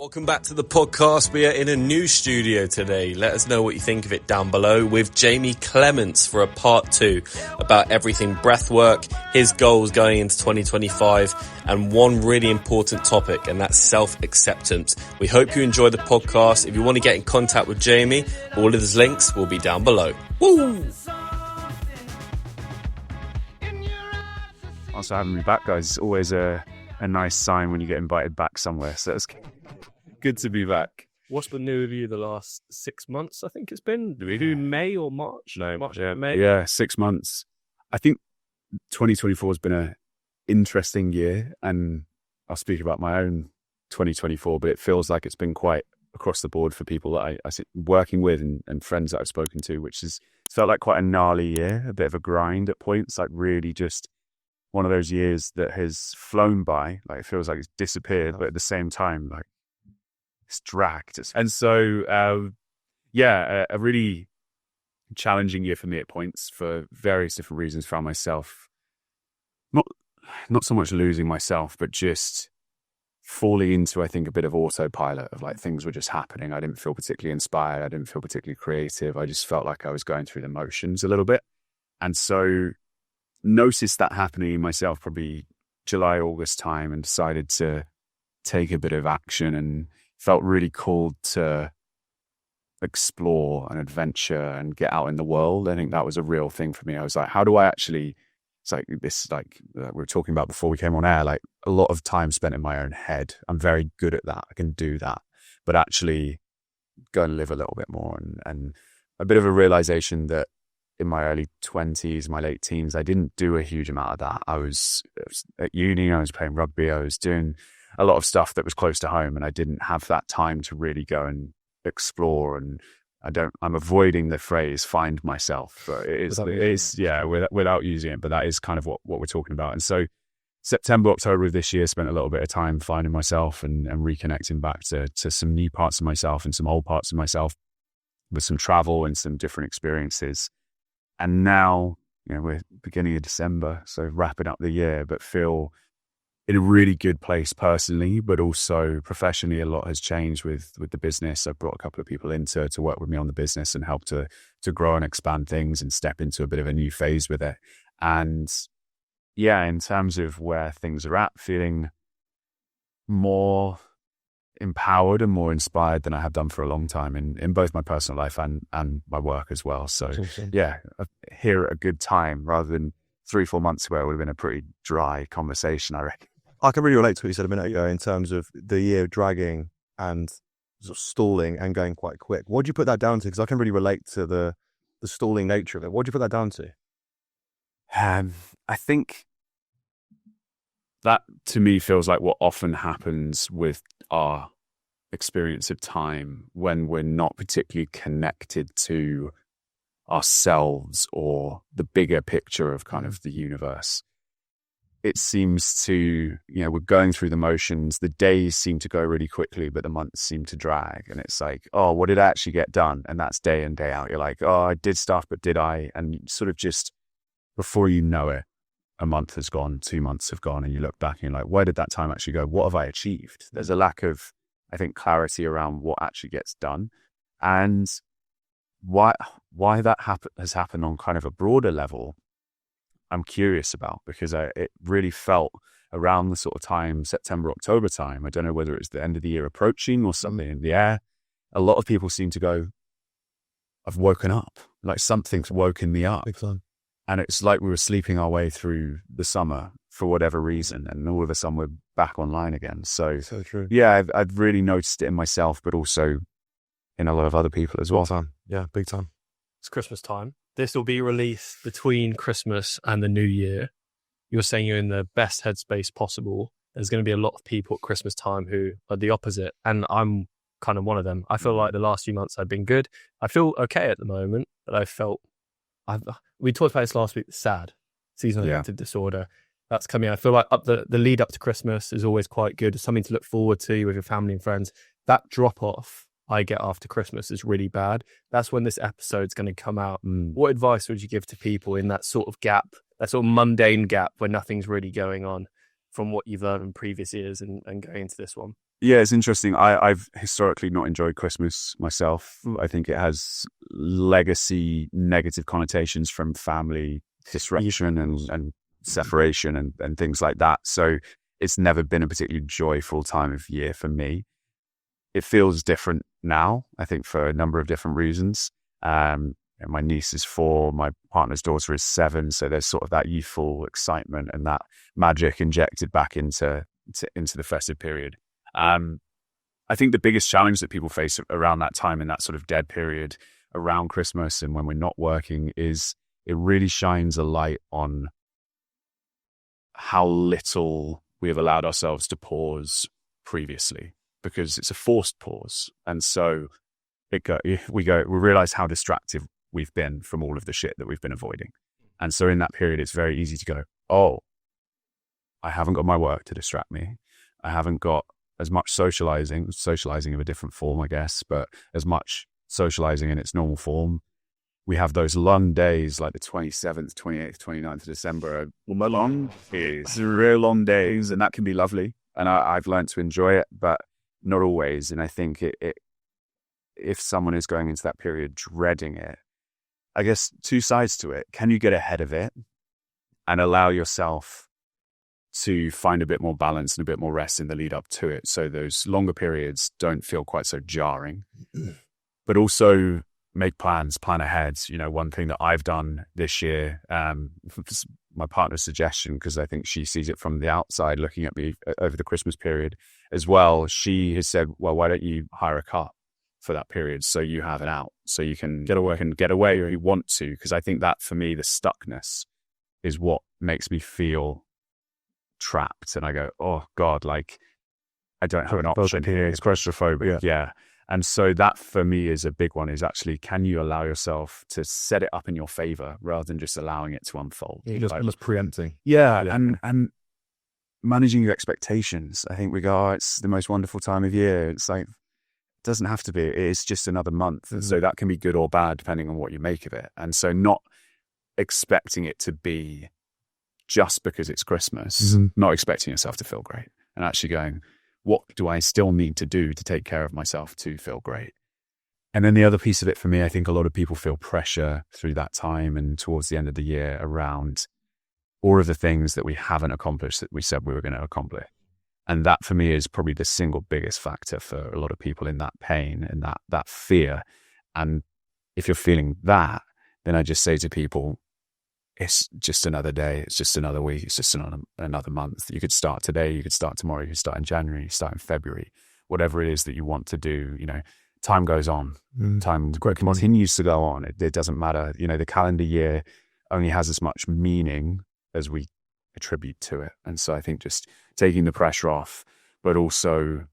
Welcome back to the podcast. We are in a new studio today. Let us know what you think of it down below with Jamie Clements for a part 2 about everything breathwork, his goals going into 2025, and one really important topic, and that's self-acceptance. We hope you enjoy the podcast. If you want to get in contact with Jamie, all of his links will be down below. Woo! Also having me back, guys. It's always a nice sign when you get invited back somewhere. So it's good to be back. What's been new with you the last 6 months? I think it's been. Did we do May or March? No, March, yeah, May. Yeah, 6 months. I think 2024 has been an interesting year, and I'll speak about my own 2024, but it feels like it's been quite across the board for people that I sit working with and friends that I've spoken to, which has felt like quite a gnarly year, a bit of a grind at points, like really just one of those years that has flown by. Like it feels like it's disappeared, but at the same time, like it's dragged. And so, a really challenging year for me at points for various different reasons. Found myself not so much losing myself, but just falling into, I think, a bit of autopilot of like things were just happening. I didn't feel particularly inspired. I didn't feel particularly creative. I just felt like I was going through the motions a little bit. And so noticed that happening myself probably July, August time, and decided to take a bit of action and felt really called to explore and adventure and get out in the world. I think that was a real thing for me. I was like, how do I actually, it's like this, like we were talking about before we came on air, like a lot of time spent in my own head. I'm very good at that. I can do that, but actually go and live a little bit more and a bit of a realization that in my early 20s, my late teens, I didn't do a huge amount of that. I was at uni, I was playing rugby, I was doing a lot of stuff that was close to home, and I didn't have that time to really go and explore. And I'm avoiding the phrase find myself, but it is without using it, but that is kind of what we're talking about. And so September, October of this year, spent a little bit of time finding myself and reconnecting back to some new parts of myself and some old parts of myself with some travel and some different experiences. And now, we're beginning of December, so wrapping up the year, but feel in a really good place personally, but also professionally. A lot has changed with the business. I've brought a couple of people in to work with me on the business and help to grow and expand things and step into a bit of a new phase with it. And yeah, in terms of where things are at, feeling more empowered and more inspired than I have done for a long time in both my personal life and my work as well. So yeah, here at a good time rather than 3-4 months ago, it would have been a pretty dry conversation, I reckon. I can really relate to what you said a minute ago in terms of the year dragging and sort of stalling and going quite quick. What do you put that down to? Because I can really relate to the stalling nature of it. What do you put that down to? I think that to me feels like what often happens with our experience of time when we're not particularly connected to ourselves or the bigger picture of kind of the universe. It seems to, we're going through the motions. The days seem to go really quickly, but the months seem to drag. And it's like, oh, what did I actually get done? And that's day in, day out. You're like, oh, I did stuff, but did I? And sort of just before you know it, a month has gone, 2 months have gone, and you look back and you're like, where did that time actually go? What have I achieved? There's a lack of, I think, clarity around what actually gets done. And why that has happened on kind of a broader level, I'm curious about, because it really felt around the sort of time, September, October time. I don't know whether it's the end of the year approaching or something in the air. A lot of people seem to go, I've woken up, like something's woken me up. Big time. And it's like we were sleeping our way through the summer for whatever reason, and all of a sudden we're back online again. So true. Yeah, I've really noticed it in myself, but also in a lot of other people as well. Big time. Yeah, big time. It's Christmas time. This will be released between Christmas and the New Year. You're saying you're in the best headspace possible. There's going to be a lot of people at Christmas time who are the opposite, and I'm kind of one of them. I feel like the last few months I've been good. I feel okay at the moment, but we talked about this last week, SAD, seasonal affective disorder. That's coming. I feel like the lead up to Christmas is always quite good. It's something to look forward to with your family and friends. That drop off I get after Christmas is really bad. That's when this episode's going to come out. What advice would you give to people in that sort of gap, that sort of mundane gap where nothing's really going on, from what you've learned in previous years and going into this one? Yeah, it's interesting. I've historically not enjoyed Christmas myself. I think it has legacy negative connotations from family disruption and separation and things like that. So it's never been a particularly joyful time of year for me. It feels different now, I think, for a number of different reasons. And my niece is 4, my partner's daughter is 7. So there's sort of that youthful excitement and that magic injected back into the festive period. I think the biggest challenge that people face around that time, in that sort of dead period around Christmas and when we're not working, is it really shines a light on how little we have allowed ourselves to pause previously, because it's a forced pause. And so we realize how distracted we've been from all of the shit that we've been avoiding. And so in that period, it's very easy to go, oh, I haven't got my work to distract me. I haven't got as much socializing of a different form, I guess, but as much socializing in its normal form. We have those long days like the 27th, 28th, 29th of December. Long days, real long days, and that can be lovely. And I've learned to enjoy it, but not always. And I think if someone is going into that period dreading it, I guess 2 sides to it. Can you get ahead of it and allow yourself to find a bit more balance and a bit more rest in the lead up to it, so those longer periods don't feel quite so jarring? But also make plans, plan ahead. You know, one thing that I've done this year, my partner's suggestion, because I think she sees it from the outside looking at me over the Christmas period as well. She has said, well, why don't you hire a car for that period so you have an out, so you can get away or you want to? Because I think that for me, the stuckness is what makes me feel trapped. And I go, oh God, like I don't have an option here. It's claustrophobic. Yeah. And so that for me is a big one, is actually, can you allow yourself to set it up in your favor rather than just allowing it to unfold? Yeah, just almost preempting. Yeah. And managing your expectations. I think we go, oh, it's the most wonderful time of year. It's like, it doesn't have to be. It's just another month. Mm-hmm. So that can be good or bad depending on what you make of it. And so not expecting it to be just because it's Christmas, not expecting yourself to feel great, and actually going, what do I still need to do to take care of myself to feel great? And then the other piece of it for me, I think a lot of people feel pressure through that time and towards the end of the year around all of the things that we haven't accomplished that we said we were going to accomplish. And that for me is probably the single biggest factor for a lot of people in that pain and that fear. And if you're feeling that, then I just say to people, it's just another day. It's just another week. It's just another month. You could start today. You could start tomorrow. You could start in January. You start in February. Whatever it is that you want to do, you know, time goes on. Time continues to go on. It doesn't matter. You know, the calendar year only has as much meaning as we attribute to it. And so I think just taking the pressure off, but also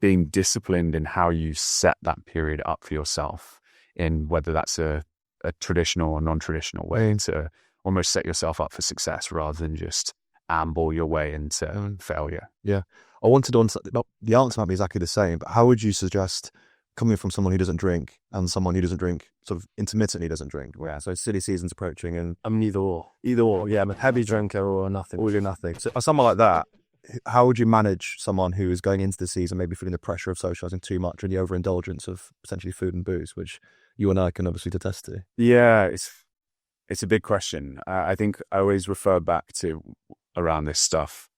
being disciplined in how you set that period up for yourself, in whether that's a traditional or non-traditional way, to almost set yourself up for success rather than just amble your way into failure. Yeah. I wanted to, the answer might be exactly the same, but how would you suggest, coming from someone who doesn't drink and someone who doesn't drink, sort of intermittently doesn't drink? Yeah. So silly season's approaching and I'm neither or. Yeah. I'm a heavy drinker or nothing. Or do nothing. So someone like that, how would you manage someone who is going into the season maybe feeling the pressure of socializing too much and the overindulgence of potentially food and booze, which you and I can obviously attest to? Yeah, it's a big question. I think I always refer back to, around this stuff,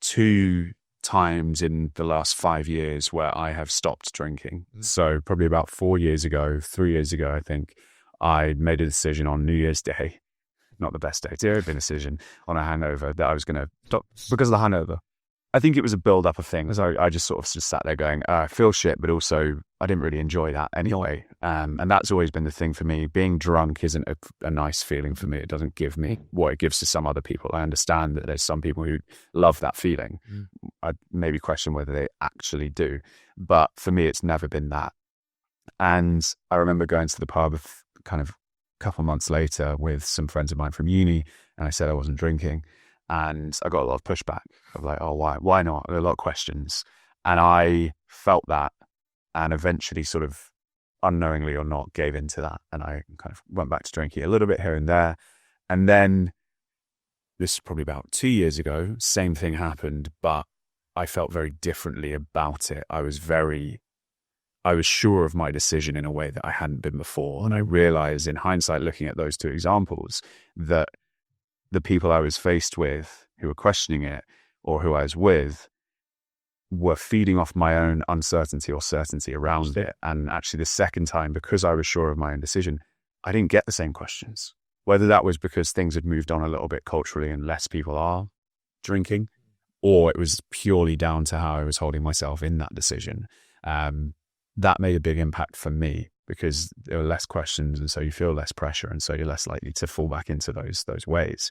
2 times in the last 5 years where I have stopped drinking. So probably about 3 years ago, I think, I made a decision on New Year's Day. Not the best day. It's been a decision on a hangover that I was going to stop because of the hangover. I think it was a build-up of things. I just sort of just sat there going, I feel shit, but also I didn't really enjoy that anyway. And that's always been the thing for me. Being drunk isn't a nice feeling for me. It doesn't give me what it gives to some other people. I understand that there's some people who love that feeling. I'd maybe question whether they actually do. But for me, it's never been that. And I remember going to the pub kind of a couple of months later with some friends of mine from uni, and I said I wasn't drinking. And I got a lot of pushback of like, oh, why not? There are a lot of questions. And I felt that, and eventually sort of unknowingly or not gave into that. And I kind of went back to drinking a little bit here and there. And then this is probably about 2 years ago, same thing happened, but I felt very differently about it. I was sure of my decision in a way that I hadn't been before. And I realized in hindsight, looking at those two examples, that the people I was faced with who were questioning it or who I was with were feeding off my own uncertainty or certainty around it. And actually the second time, because I was sure of my own decision, I didn't get the same questions. Whether that was because things had moved on a little bit culturally and less people are drinking, or it was purely down to how I was holding myself in that decision. That made a big impact for me because there were less questions, and so you feel less pressure, and so you're less likely to fall back into those ways.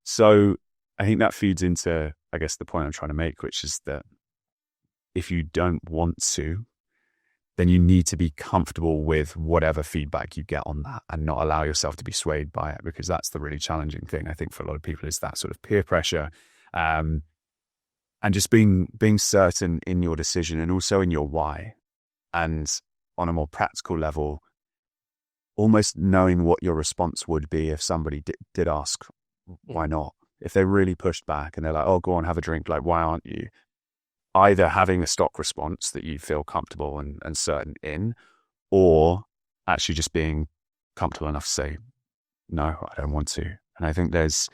So I think that feeds into, I guess, the point I'm trying to make, which is that if you don't want to, then you need to be comfortable with whatever feedback you get on that and not allow yourself to be swayed by it, because that's the really challenging thing, I think, for a lot of people, is that sort of peer pressure. And just being certain in your decision and also in your why. And on a more practical level, almost knowing what your response would be if somebody did ask, why not? If they really pushed back and they're like, oh, go on, have a drink, like, why aren't you? Either having a stock response that you feel comfortable and certain in, or actually just being comfortable enough to say, no, I don't want to. And I think there's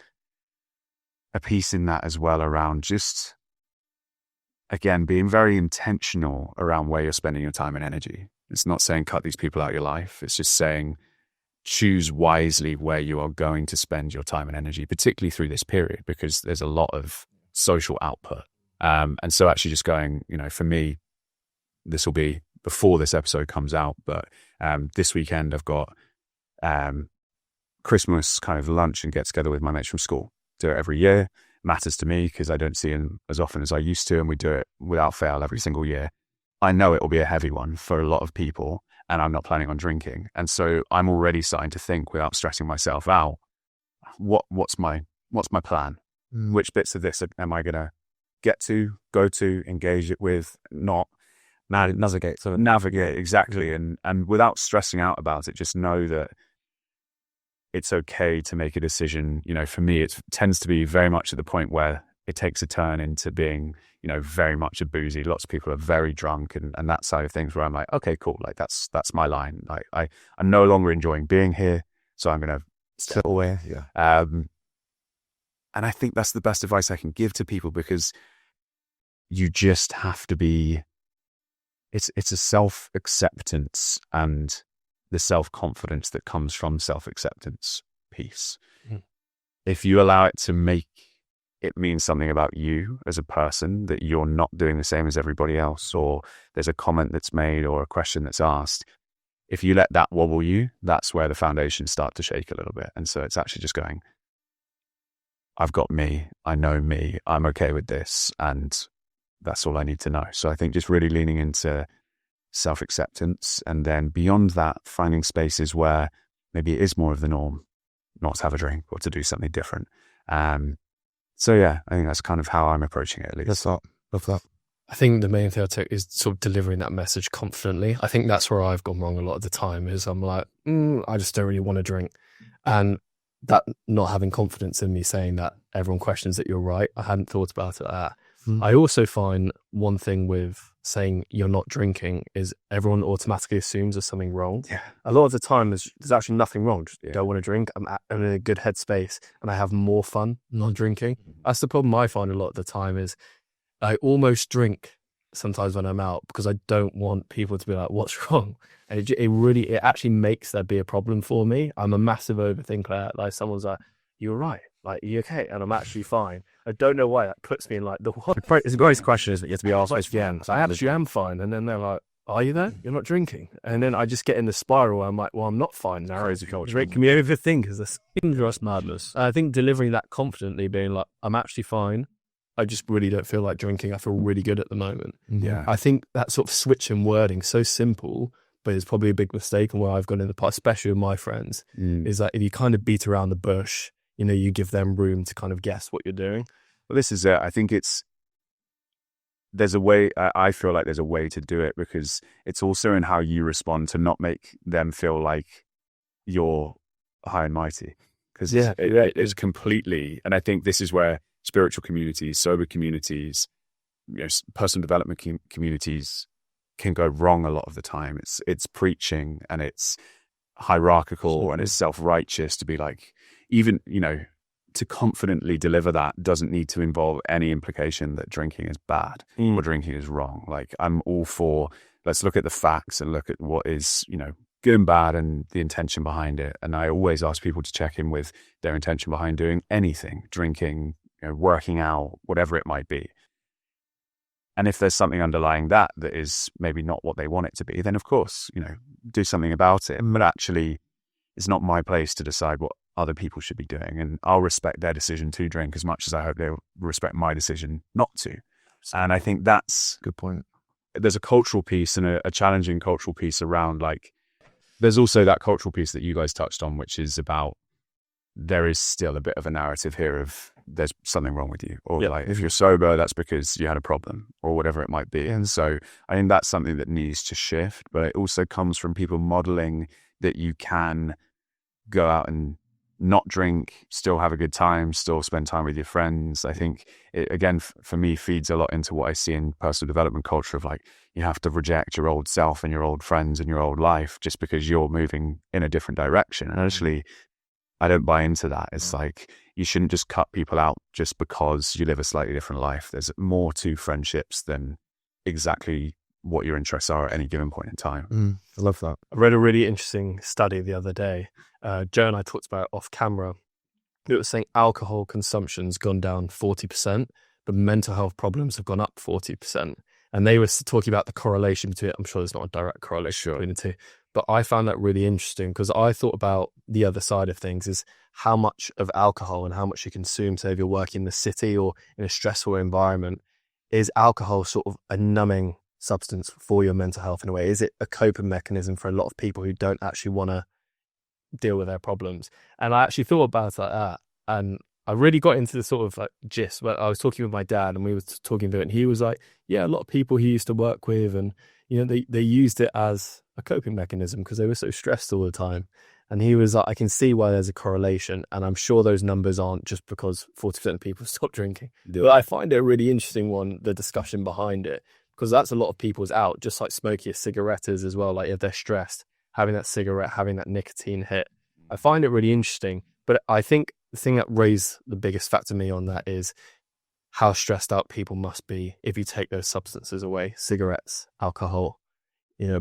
a piece in that as well around just, again, being very intentional around where you're spending your time and energy. It's not saying cut these people out of your life. It's just saying choose wisely where you are going to spend your time and energy, particularly through this period, because there's a lot of social output. And so actually just going, for me, this will be before this episode comes out, but this weekend I've got Christmas kind of lunch and get together with my mates from school. Do it every year. Matters to me because I don't see him as often as I used to, and we do it without fail every single year. I know it will be a heavy one for a lot of people, and I'm not planning on drinking. And so I'm already starting to think, without stressing myself out, what's my plan? Which bits of this am I going to get to, go to, engage it with, not navigate. So navigate, exactly. And without stressing out about it, just know that it's okay to make a decision. For me, it tends to be very much at the point where it takes a turn into being, very much a boozy. Lots of people are very drunk and that side of things, where I'm like, okay, cool. Like that's my line. Like I'm no longer enjoying being here, so I'm going to step away. Yeah. And I think that's the best advice I can give to people, because you just have to be, it's a self-acceptance and the self-confidence that comes from self-acceptance piece. If you allow it to make it mean something about you as a person, that you're not doing the same as everybody else, or there's a comment that's made or a question that's asked, if you let that wobble you, that's where the foundations start to shake a little bit. And so it's actually just going, I've got me, I know me, I'm okay with this, and that's all I need to know. So I think just really leaning into self-acceptance, and then beyond that, finding spaces where maybe it is more of the norm not to have a drink or to do something different. So yeah, I think that's kind of how I'm approaching it, at least. Love that. I think the main thing I take is sort of delivering that message confidently. I think that's where I've gone wrong a lot of the time, is I'm like, I just don't really want to drink. And that not having confidence in me saying that everyone questions that you're right. I hadn't thought about it that. I also find one thing with saying you're not drinking is everyone automatically assumes there's something wrong. Yeah. A lot of the time there's actually nothing wrong. Just don't want to drink. I'm in a good headspace and I have more fun not drinking. That's the problem I find a lot of the time, is I almost drink sometimes when I'm out because I don't want people to be like, what's wrong? And it actually makes there be a problem for me. I'm a massive overthinker. Like someone's like, you're right. Like, you okay? And I'm actually fine. I don't know why that puts me in like the what? It's the greatest question is that you have to be asked. I actually am fine. And then they're like, are you there? You're not drinking. And then I just get in the spiral where I'm like, well, I'm not fine now. Crazy culture. Drink can be overthink is this dangerous madness. I think delivering that confidently, being like, I'm actually fine. I just really don't feel like drinking. I feel really good at the moment. Yeah. I think that sort of switch in wording, so simple, but it's probably a big mistake. And where I've gone in the past, especially with my friends, is that if you kind of beat around the bush, you give them room to kind of guess what you're doing. Well, this is it. I think there's a way, I feel like there's a way to do it, because it's also in how you respond to not make them feel like you're high and mighty. Because it is completely, and I think this is where spiritual communities, sober communities, personal development communities can go wrong a lot of the time. It's preaching and it's hierarchical and it's self-righteous to be like, even, to confidently deliver that doesn't need to involve any implication that drinking is bad or drinking is wrong. Like, I'm all for, let's look at the facts and look at what is, good and bad and the intention behind it. And I always ask people to check in with their intention behind doing anything, drinking, working out, whatever it might be. And if there's something underlying that is maybe not what they want it to be, then of course, do something about it. But actually, it's not my place to decide what other people should be doing. And I'll respect their decision to drink as much as I hope they'll respect my decision not to. And I think that's Good point. There's a cultural piece and a challenging cultural piece around, like, there's also that cultural piece that you guys touched on, which is about, there is still a bit of a narrative here of there's something wrong with you, or like, if you're sober, that's because you had a problem or whatever it might be. And so I think that's something that needs to shift, but it also comes from people modeling that you can go out and not drink, still have a good time, still spend time with your friends. I think it, again, for me, feeds a lot into what I see in personal development culture of, like, you have to reject your old self and your old friends and your old life just because you're moving in a different direction. And actually, I don't buy into that. It's like, you shouldn't just cut people out just because you live a slightly different life. There's more to friendships than exactly what your interests are at any given point in time. I love that. I read a really interesting study the other day. Joe and I talked about it off camera. It was saying alcohol consumption's gone down 40%, but mental health problems have gone up 40%. And they were talking about the correlation between it. I'm sure there's not a direct correlation between the two, but I found that really interesting because I thought about the other side of things, is how much of alcohol and how much you consume, say if you're working in the city or in a stressful environment, is alcohol sort of a numbing substance for your mental health in a way? Is it a coping mechanism for a lot of people who don't actually want to deal with their problems? And I actually thought about it like that, and I really got into the sort of like gist where I was talking with my dad and we were talking through it, and he was like, yeah, a lot of people he used to work with, and they used it as a coping mechanism because they were so stressed all the time. And he was like, I can see why there's a correlation, and I'm sure those numbers aren't just because 40% of people stop drinking. But I find it a really interesting one, the discussion behind it, because that's a lot of people's out, just like smoking a cigarette is as well. Like if they're stressed, having that cigarette, having that nicotine hit. I find it really interesting. But I think the thing that raised the biggest factor to me on that is how stressed out people must be if you take those substances away, cigarettes, alcohol,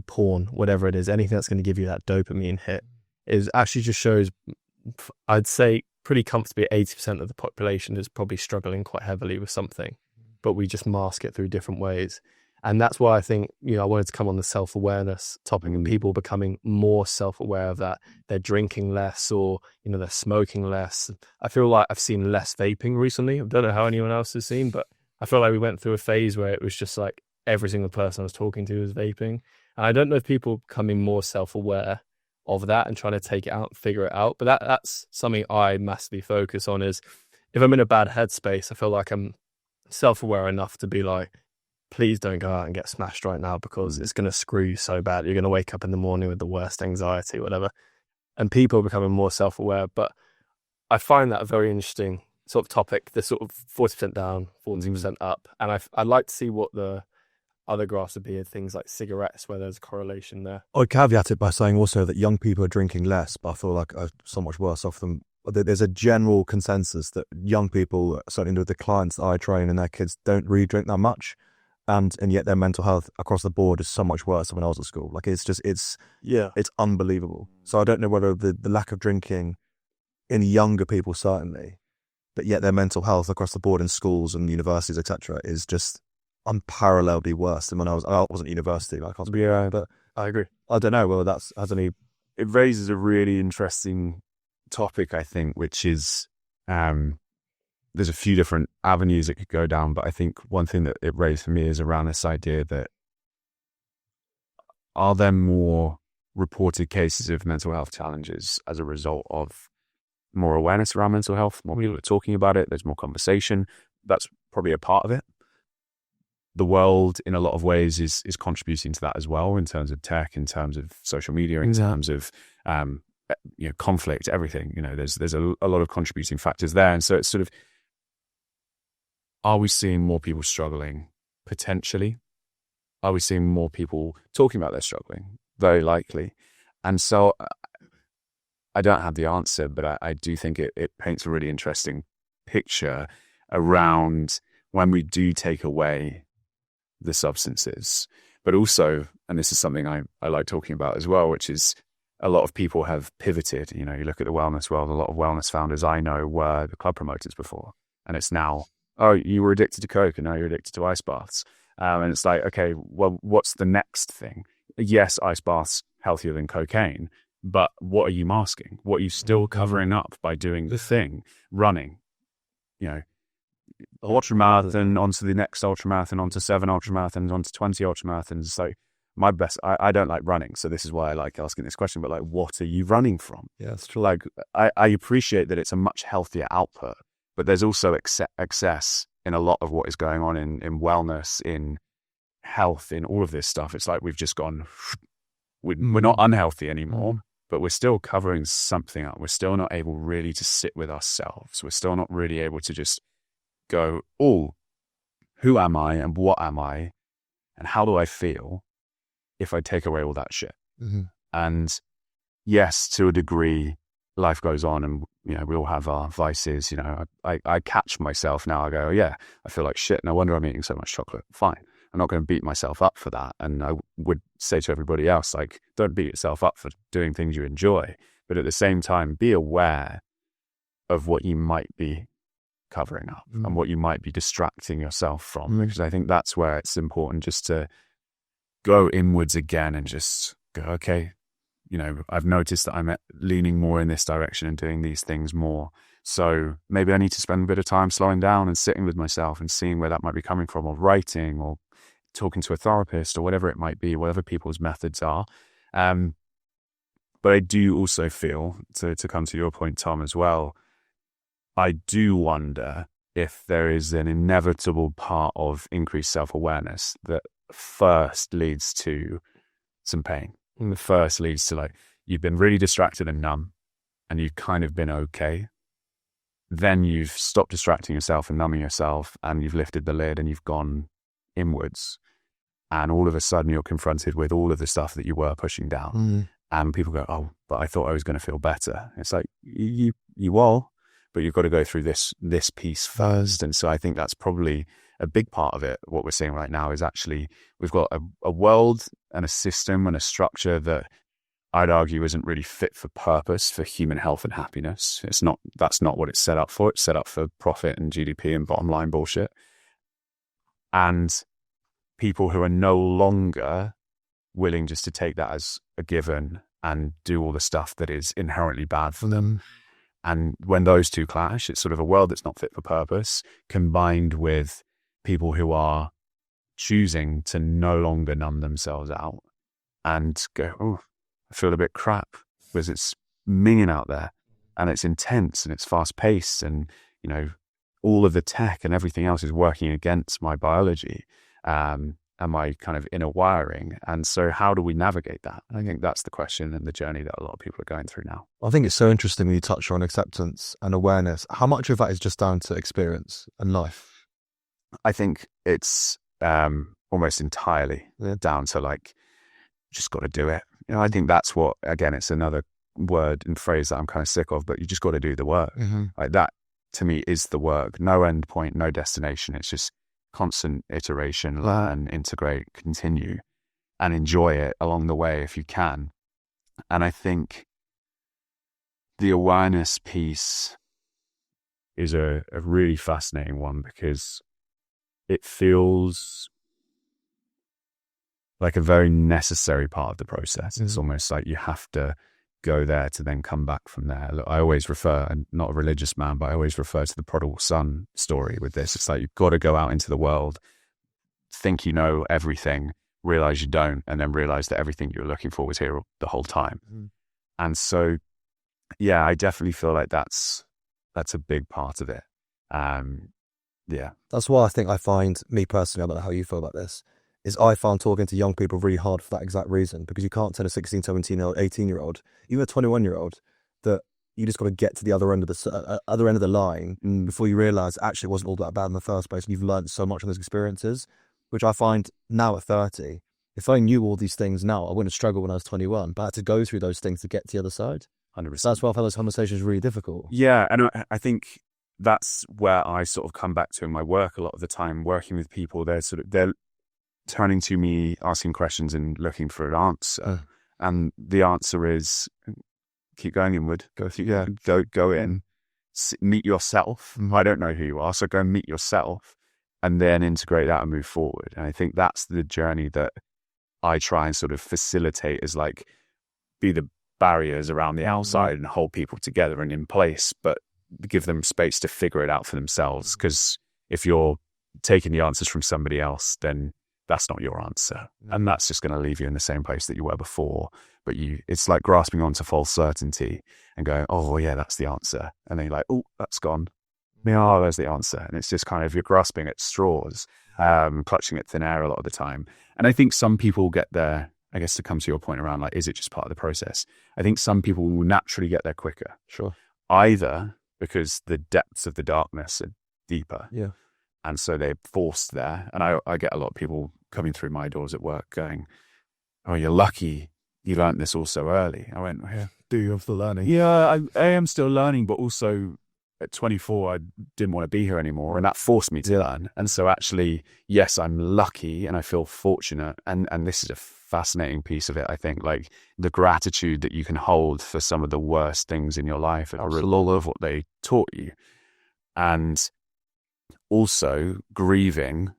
porn, whatever it is, anything that's going to give you that dopamine hit. It actually just shows, I'd say pretty comfortably 80% of the population is probably struggling quite heavily with something, but we just mask it through different ways. And that's why I think, I wanted to come on the self-awareness topic and people becoming more self-aware of that. They're drinking less, or, they're smoking less. I feel like I've seen less vaping recently. I don't know how anyone else has seen, but I feel like we went through a phase where it was just like every single person I was talking to was vaping. And I don't know if people are becoming more self-aware of that and trying to take it out and figure it out. But that's something I massively focus on, is if I'm in a bad headspace, I feel like I'm self-aware enough to be like, please don't go out and get smashed right now because it's going to screw you so bad. You're going to wake up in the morning with the worst anxiety, whatever. And people are becoming more self-aware. But I find that a very interesting sort of topic, the sort of 40% down, 40% up. And I'd like to see what the other graphs would be, things like cigarettes, where there's a correlation there. I'd caveat it by saying also that young people are drinking less, but I feel like I'm so much worse off than. There's a general consensus that young people, certainly with the clients that I train and their kids, don't really drink that much. And yet their mental health across the board is so much worse than when I was at school. Like it's unbelievable. So I don't know whether the lack of drinking in younger people, certainly, but yet their mental health across the board in schools and universities, etc., is just unparalleledly worse than when I wasn't at university. I can't be, but I agree. I don't know whether that's has any. It raises a really interesting topic, I think, which is there's a few different avenues it could go down, but I think one thing that it raised for me is around this idea that, are there more reported cases of mental health challenges as a result of more awareness around mental health? More people are talking about it. There's more conversation. That's probably a part of it. The world, in a lot of ways, is contributing to that as well, in terms of tech, in terms of social media, in terms of conflict, everything. There's a lot of contributing factors there, and so it's sort of, are we seeing more people struggling Potentially. Are we seeing more people talking about their struggling? Very likely. And so I don't have the answer, but I do think it paints a really interesting picture around when we do take away the substances. But also, and this is something I like talking about as well, which is a lot of people have pivoted. You look at the wellness world, a lot of wellness founders I know were the club promoters before. And it's now, oh, you were addicted to Coke and now you're addicted to ice baths. And it's like, okay, well, what's the next thing? Yes, ice baths healthier than cocaine, but what are you masking? What are you still covering up by doing the thing? Running, ultramarathon onto the next ultramarathon, onto 7 ultramarathons, onto 20 ultramarathons. So my best, I don't like running. So this is why I like asking this question, but like, what are you running from? Yeah, it's true. Like, I appreciate that it's a much healthier output, but there's also excess in a lot of what is going on in wellness, in health, in all of this stuff. It's like we've just gone, we're not unhealthy anymore, but we're still covering something up. We're still not able really to sit with ourselves. We're still not really able to just go, oh, who am I and what am I and how do I feel if I take away all that shit? And yes, to a degree, life goes on and, we all have our vices. I catch myself now. I go, oh, yeah, I feel like shit. No wonder I'm eating so much chocolate. Fine. I'm not going to beat myself up for that. And I would say to everybody else, like, don't beat yourself up for doing things you enjoy. But at the same time, be aware of what you might be covering up and what you might be distracting yourself from. Because I think that's where it's important just to go inwards again and just go, okay, I've noticed that I'm leaning more in this direction and doing these things more. So maybe I need to spend a bit of time slowing down and sitting with myself and seeing where that might be coming from, or writing or talking to a therapist or whatever it might be, whatever people's methods are. But I do also feel, to come to your point, Tom, as well, I do wonder if there is an inevitable part of increased self-awareness that first leads to some pain. And the first leads to, like, you've been really distracted and numb and you've kind of been okay. Then you've stopped distracting yourself and numbing yourself and you've lifted the lid and you've gone inwards. And all of a sudden you're confronted with all of the stuff that you were pushing down. And people go, oh, but I thought I was going to feel better. It's like, you will, but you've got to go through this piece first. And so I think that's probably a big part of it. What we're seeing right now is actually we've got a world and a system and a structure that I'd argue isn't really fit for purpose for human health and happiness. That's not what it's set up for. It's set up for profit and GDP and bottom line bullshit. And people who are no longer willing just to take that as a given and do all the stuff that is inherently bad for them. And when those two clash, it's sort of a world that's not fit for purpose combined with people who are choosing to no longer numb themselves out and go, oh, I feel a bit crap, because it's minging out there and it's intense and it's fast paced and, all of the tech and everything else is working against my biology and my kind of inner wiring. And so how do we navigate that? I think that's the question and the journey that a lot of people are going through now. I think it's so interesting when you touch on acceptance and awareness. How much of that is just down to experience and life? I think it's almost entirely down to, like, just got to do it. I think that's what, again, it's another word and phrase that I'm kind of sick of, but you just got to do the work. Like, that to me is the work. No end point, no destination. It's just constant iteration, learn, integrate, continue, and enjoy it along the way if you can. And I think the awareness piece is a really fascinating one, because it feels like a very necessary part of the process. It's almost like you have to go there to then come back from there. Look, I always refer, I'm not a religious man, but I always refer to the prodigal son story with this. It's like, you've got to go out into the world, think you know everything, realize you don't, and then realize that everything you were looking for was here the whole time. And so, yeah, I definitely feel like that's a big part of it. Yeah. That's why I find, me personally, I don't know how you feel about this, is I found talking to young people really hard for that exact reason, because you can't tell a 16, 17-year-old, 18-year-old, even a 21-year-old, that you just got to get to the other end of the line before you realize actually it wasn't all that bad in the first place, and you've learned so much from those experiences. which I find now at 30, if I knew all these things now, I wouldn't struggle when I was 21, but I had to go through those things to get to the other side. 100%. So that's why I found those conversations really difficult. Yeah, and I think that's where I sort of come back to in my work a lot of the time, working with people. They're turning to me, asking questions and looking for an answer. And the answer is keep going inward. Go in, meet yourself. I don't know who you are, so go and meet yourself and then integrate that and move forward. And I think that's the journey that I try and sort of facilitate, is like be the barriers around the outside and hold people together and in place, but give them space to figure it out for themselves. Because if you're taking the answers from somebody else, then that's not your answer. And that's just going to leave you in the same place that you were before. But it's like grasping onto false certainty and going, oh, well, yeah, that's the answer. And then you're like, oh, that's gone. Oh, there's the answer. And it's just kind of, you're grasping at straws, clutching at thin air a lot of the time. And I think some people get there, I guess, to come to your point around, like, is it just part of the process? I think some people will naturally get there quicker. Sure. Either because the depths of the darkness are deeper. Yeah. And so they're forced there. And I get a lot of people coming through my doors at work going, oh, you're lucky you learned this all so early. I went, yeah. Do you have the learning? Yeah, I am still learning, but also at 24, I didn't want to be here anymore. And that forced me to learn. And so actually, yes, I'm lucky and I feel fortunate. And this is a fascinating piece of it, I think, like the gratitude that you can hold for some of the worst things in your life are a lot of what they taught you. And also grieving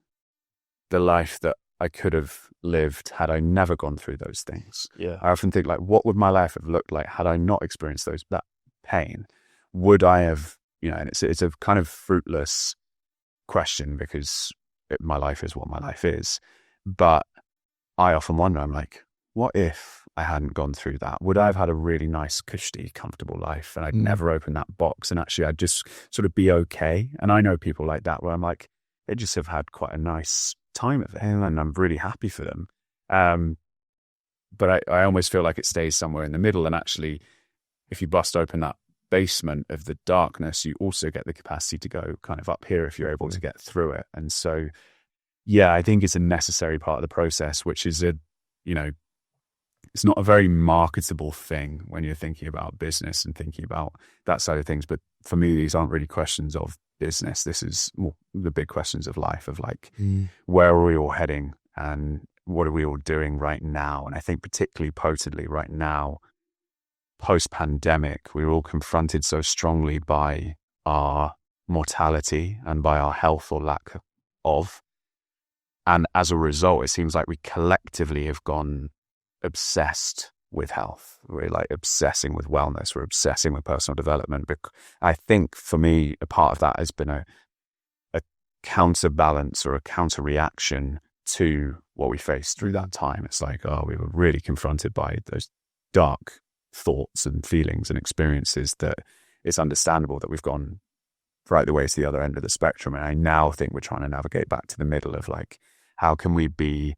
the life that I could have lived had I never gone through those things. Yeah. I often think, like, what would my life have looked like had I not experienced that pain? Would I have, and it's a kind of fruitless question because my life is what my life is. But I often wonder, I'm like, what if I hadn't gone through that? Would I have had a really nice, cushy, comfortable life and I'd never opened that box and actually I'd just sort of be okay? And I know people like that where I'm like, they just have had quite a nice time of it and I'm really happy for them. But I almost feel like it stays somewhere in the middle. And actually, if you bust open that basement of the darkness, you also get the capacity to go kind of up here if you're able to get through it. And so, yeah, I think it's a necessary part of the process, which is it's not a very marketable thing when you're thinking about business and thinking about that side of things. But for me, these aren't really questions of business. This is more the big questions of life, of like, where are we all heading and what are we all doing right now? And I think particularly potently right now, post-pandemic, we're all confronted so strongly by our mortality and by our health or lack of. And as a result, it seems like we collectively have gone obsessed with health. We're like obsessing with wellness. We're obsessing with personal development. But I think for me, a part of that has been a counterbalance or a counter reaction to what we faced through that time. It's like, we were really confronted by those dark thoughts and feelings and experiences that it's understandable that we've gone right the way to the other end of the spectrum. And I now think we're trying to navigate back to the middle of like, how can we be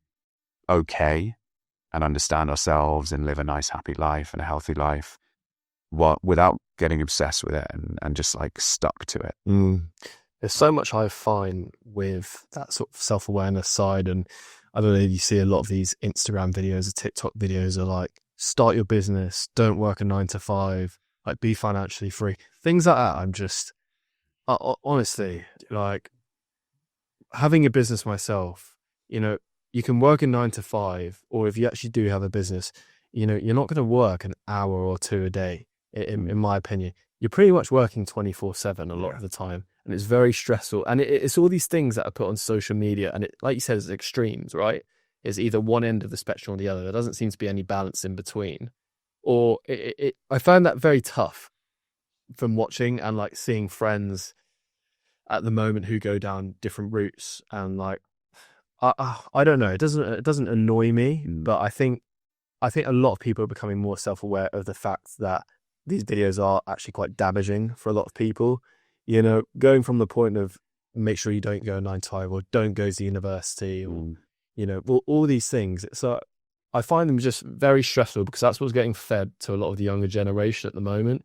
okay and understand ourselves and live a nice, happy life and a healthy life without getting obsessed with it and just like stuck to it. There's so much I find with that sort of self-awareness side. And I don't know if you see a lot of these Instagram videos or TikTok videos are like, start your business, don't work a 9 to 5, like be financially free. Things like that. I'm just, honestly, like having a business myself, you can work a 9 to 5, or if you actually do have a business, you're not going to work an hour or two a day, in my opinion. You're pretty much working 24/7 a lot of the time. And it's very stressful. And it's all these things that are put on social media. And it, like you said, it's extremes, right? It's either one end of the spectrum or the other. There doesn't seem to be any balance in between. Or I found that very tough from watching and like seeing friends at the moment who go down different routes. And like, I don't know. It doesn't annoy me, but I think a lot of people are becoming more self-aware of the fact that these videos are actually quite damaging for a lot of people. Going from the point of make sure you don't go 9 to 5 or don't go to university or, all these things. So I find them just very stressful because that's what's getting fed to a lot of the younger generation at the moment.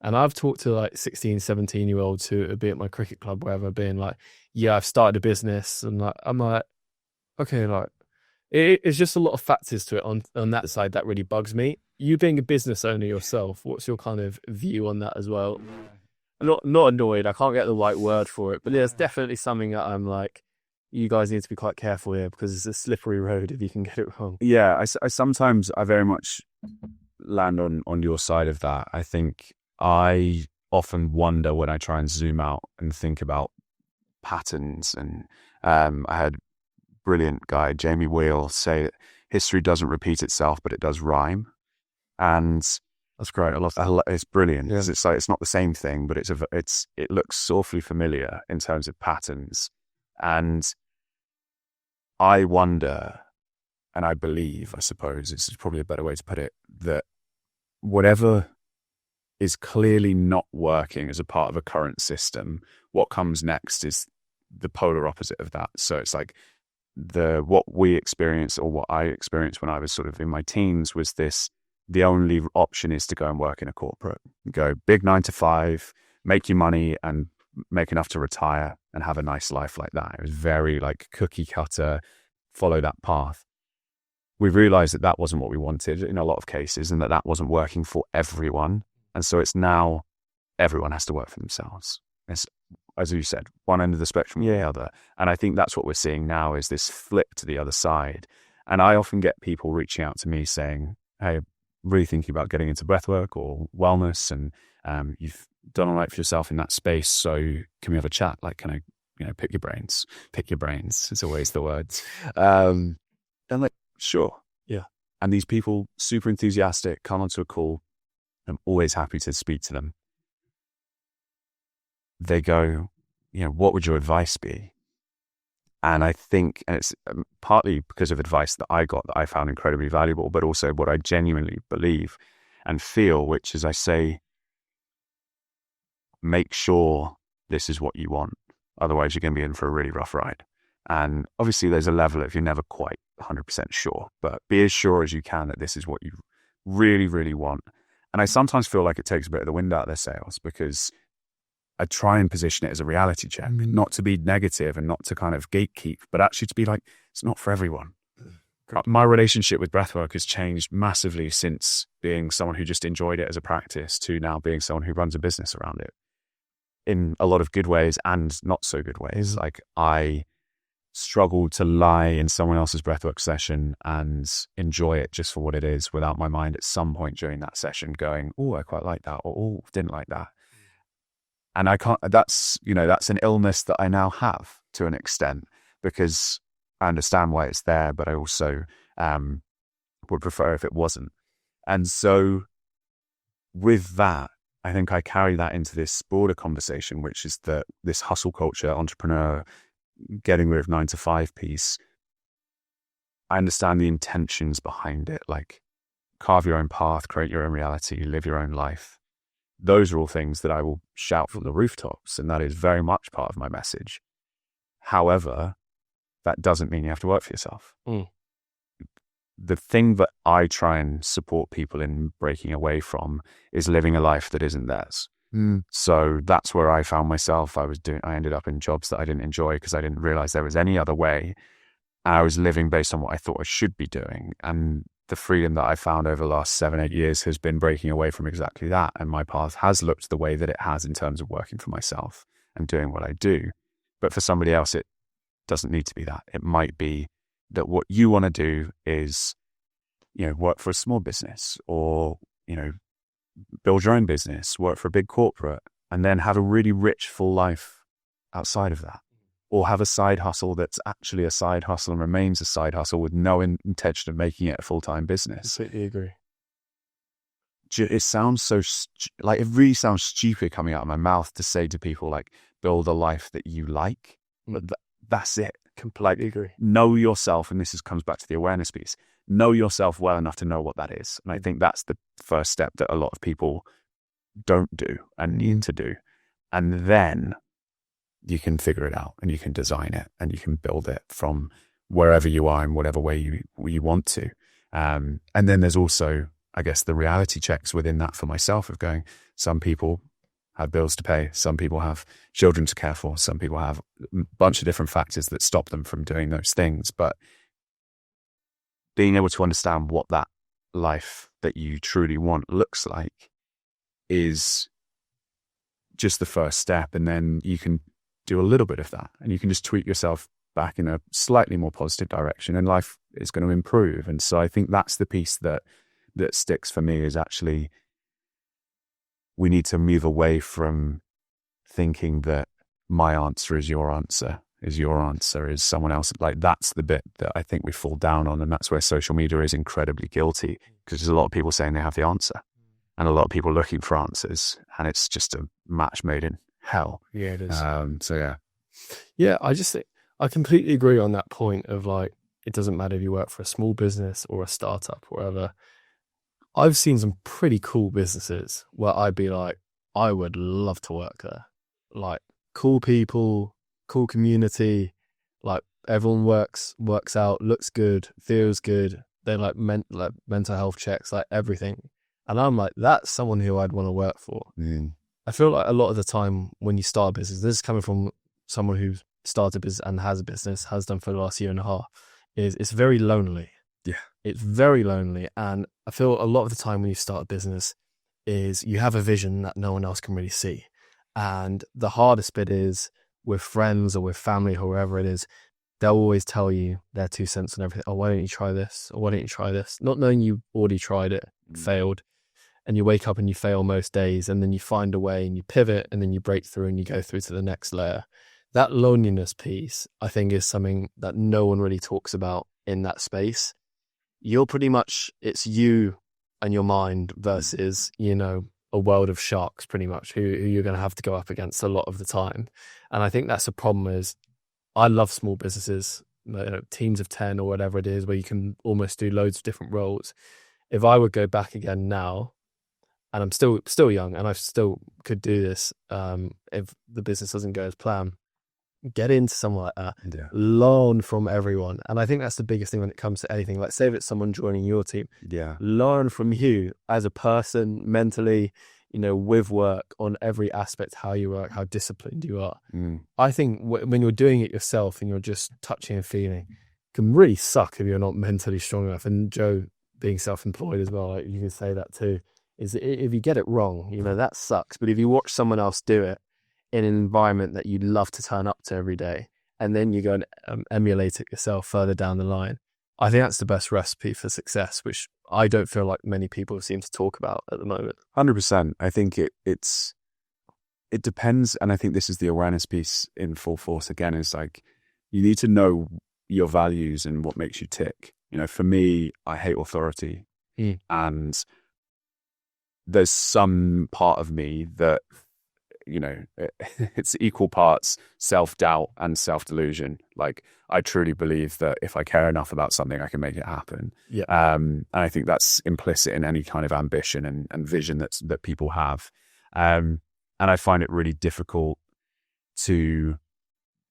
And I've talked to like 16, 17-year-olds who would be at my cricket club, wherever, being like, yeah, I've started a business. And like, I'm like, Okay, like it's just a lot of factors to it on that side that really bugs me. You being a business owner yourself, what's your kind of view on that as well? Not annoyed, I can't get the right word for it, but there's definitely something that I'm like, you guys need to be quite careful here because it's a slippery road if you can get it wrong. Yeah, I sometimes I very much land on your side of that. I think I often wonder when I try and zoom out and think about patterns. And I had a brilliant guy, Jamie Wheel, say that history doesn't repeat itself, but it does rhyme. And That's great. I love that. it's brilliant. Yeah. It's like it's not the same thing, but it looks awfully familiar in terms of patterns. And I wonder, and I believe, I suppose, this is probably a better way to put it, that whatever is clearly not working as a part of a current system, what comes next is the polar opposite of that. So it's like what we experienced, or what I experienced when I was sort of in my teens, was this: the only option is to go and work in a corporate, go big 9 to 5, make your money and make enough to retire and have a nice life like that. It was very like cookie cutter, follow that path. We realized that that wasn't what we wanted in a lot of cases, and that wasn't working for everyone. And so it's now everyone has to work for themselves. It's, as you said, one end of the spectrum, the other. And I think that's what we're seeing now, is this flip to the other side. And I often get people reaching out to me saying, hey, really thinking about getting into breathwork or wellness, and you've done all right for yourself in that space, so can we have a chat? Like, can I pick your brains? Pick your brains. It's always the words. And like, sure. Yeah. And these people, super enthusiastic, come onto a call. I'm always happy to speak to them. They go, what would your advice be? And I think, and it's partly because of advice that I got that I found incredibly valuable, but also what I genuinely believe and feel, which is, I say, make sure this is what you want. Otherwise, you're going to be in for a really rough ride. And obviously, there's a level if you're never quite 100% sure, but be as sure as you can that this is what you really, really want. And I sometimes feel like it takes a bit of the wind out of their sails, because I try and position it as a reality check, not to be negative and not to kind of gatekeep, but actually to be like, it's not for everyone. My relationship with breathwork has changed massively since being someone who just enjoyed it as a practice to now being someone who runs a business around it, in a lot of good ways and not so good ways. Like, I struggle to lie in someone else's breathwork session and enjoy it just for what it is, without my mind at some point during that session going, oh, I quite like that, or oh, didn't like that. And I can't, that's an illness that I now have to an extent, because I understand why it's there, but I also would prefer if it wasn't. And so with that, I think I carry that into this broader conversation, which is this hustle culture, entrepreneur, getting rid of 9 to 5 piece. I understand the intentions behind it, like carve your own path, create your own reality, live your own life. Those are all things that I will shout from the rooftops, and that is very much part of my message. However, that doesn't mean you have to work for yourself. The thing that I try and support people in breaking away from is living a life that isn't theirs. So that's where I found myself. I ended up in jobs that I didn't enjoy because I didn't realize there was any other way. I was living based on what I thought I should be doing. And the freedom that I found over the last 7-8 years has been breaking away from exactly that. And my path has looked the way that it has in terms of working for myself and doing what I do. But for somebody else, it doesn't need to be that. It might be that what you want to do is, work for a small business, or, build your own business, work for a big corporate, and then have a really rich, full life outside of that. Or have a side hustle that's actually a side hustle and remains a side hustle with no intention of making it a full-time business. Completely agree. It sounds so, it really sounds stupid coming out of my mouth to say to people, like, build a life that you like. But that's it. Completely agree. Know yourself, and comes back to the awareness piece. Know yourself well enough to know what that is. And I think that's the first step that a lot of people don't do and need to do. And then you can figure it out, and you can design it, and you can build it from wherever you are in whatever way you want to. And then there's also, I guess, the reality checks within that for myself of going, some people have bills to pay. Some people have children to care for. Some people have a bunch of different factors that stop them from doing those things. But being able to understand what that life that you truly want looks like is just the first step. And then you can do a little bit of that and you can just tweak yourself back in a slightly more positive direction and life is going to improve. And so I think that's the piece that sticks for me, is actually we need to move away from thinking that my answer is your answer, is someone else. Like, that's the bit that I think we fall down on. And that's where social media is incredibly guilty, because there's a lot of people saying they have the answer and a lot of people looking for answers, and it's just a match made in hell. Yeah, it is. So yeah. Yeah, I just think I completely agree on that point of, like, it doesn't matter if you work for a small business or a startup or whatever. I've seen some pretty cool businesses where I'd be like, I would love to work there. Like, cool people, cool community, like everyone works out, looks good, feels good. They like mental health checks, like everything. And I'm like, that's someone who I'd want to work for. Mm. I feel like a lot of the time when you start a business, this is coming from someone who's started a business and has a business, has done for the last year and a half, is it's very lonely. Yeah. It's very lonely. And I feel a lot of the time when you start a business is you have a vision that no one else can really see. And the hardest bit is with friends or with family, whoever it is, they'll always tell you their 2 cents on everything. Oh, why don't you try this? Or why don't you try this? Not knowing you already tried it, failed. And you wake up and you fail most days, and then you find a way and you pivot, and then you break through and you go through to the next layer. That loneliness piece, I think, is something that no one really talks about in that space. You're pretty much, it's you and your mind versus, a world of sharks, pretty much, who you're going to have to go up against a lot of the time. And I think that's the problem. Is I love small businesses, teams of 10 or whatever it is, where you can almost do loads of different roles. If I would go back again now, and I'm still young and I still could do this, if the business doesn't go as planned, get into something like that, learn from everyone. And I think that's the biggest thing when it comes to anything. Like, say if it's someone joining your team, learn from you as a person, mentally, with work, on every aspect, how you work, how disciplined you are. I think when you're doing it yourself and you're just touching and feeling, it can really suck if you're not mentally strong enough. And Joe being self-employed as well, like, you can say that too, is if you get it wrong, that sucks. But if you watch someone else do it in an environment that you love to turn up to every day, and then you go and emulate it yourself further down the line, I think that's the best recipe for success, which I don't feel like many people seem to talk about at the moment. 100%. I think it depends. And I think this is the awareness piece in full force again, is like, you need to know your values and what makes you tick. For me, I hate authority. And there's some part of me that, it's equal parts self-doubt and self-delusion. Like, I truly believe that if I care enough about something, I can make it happen. Yeah. And I think that's implicit in any kind of ambition and vision that people have. And I find it really difficult to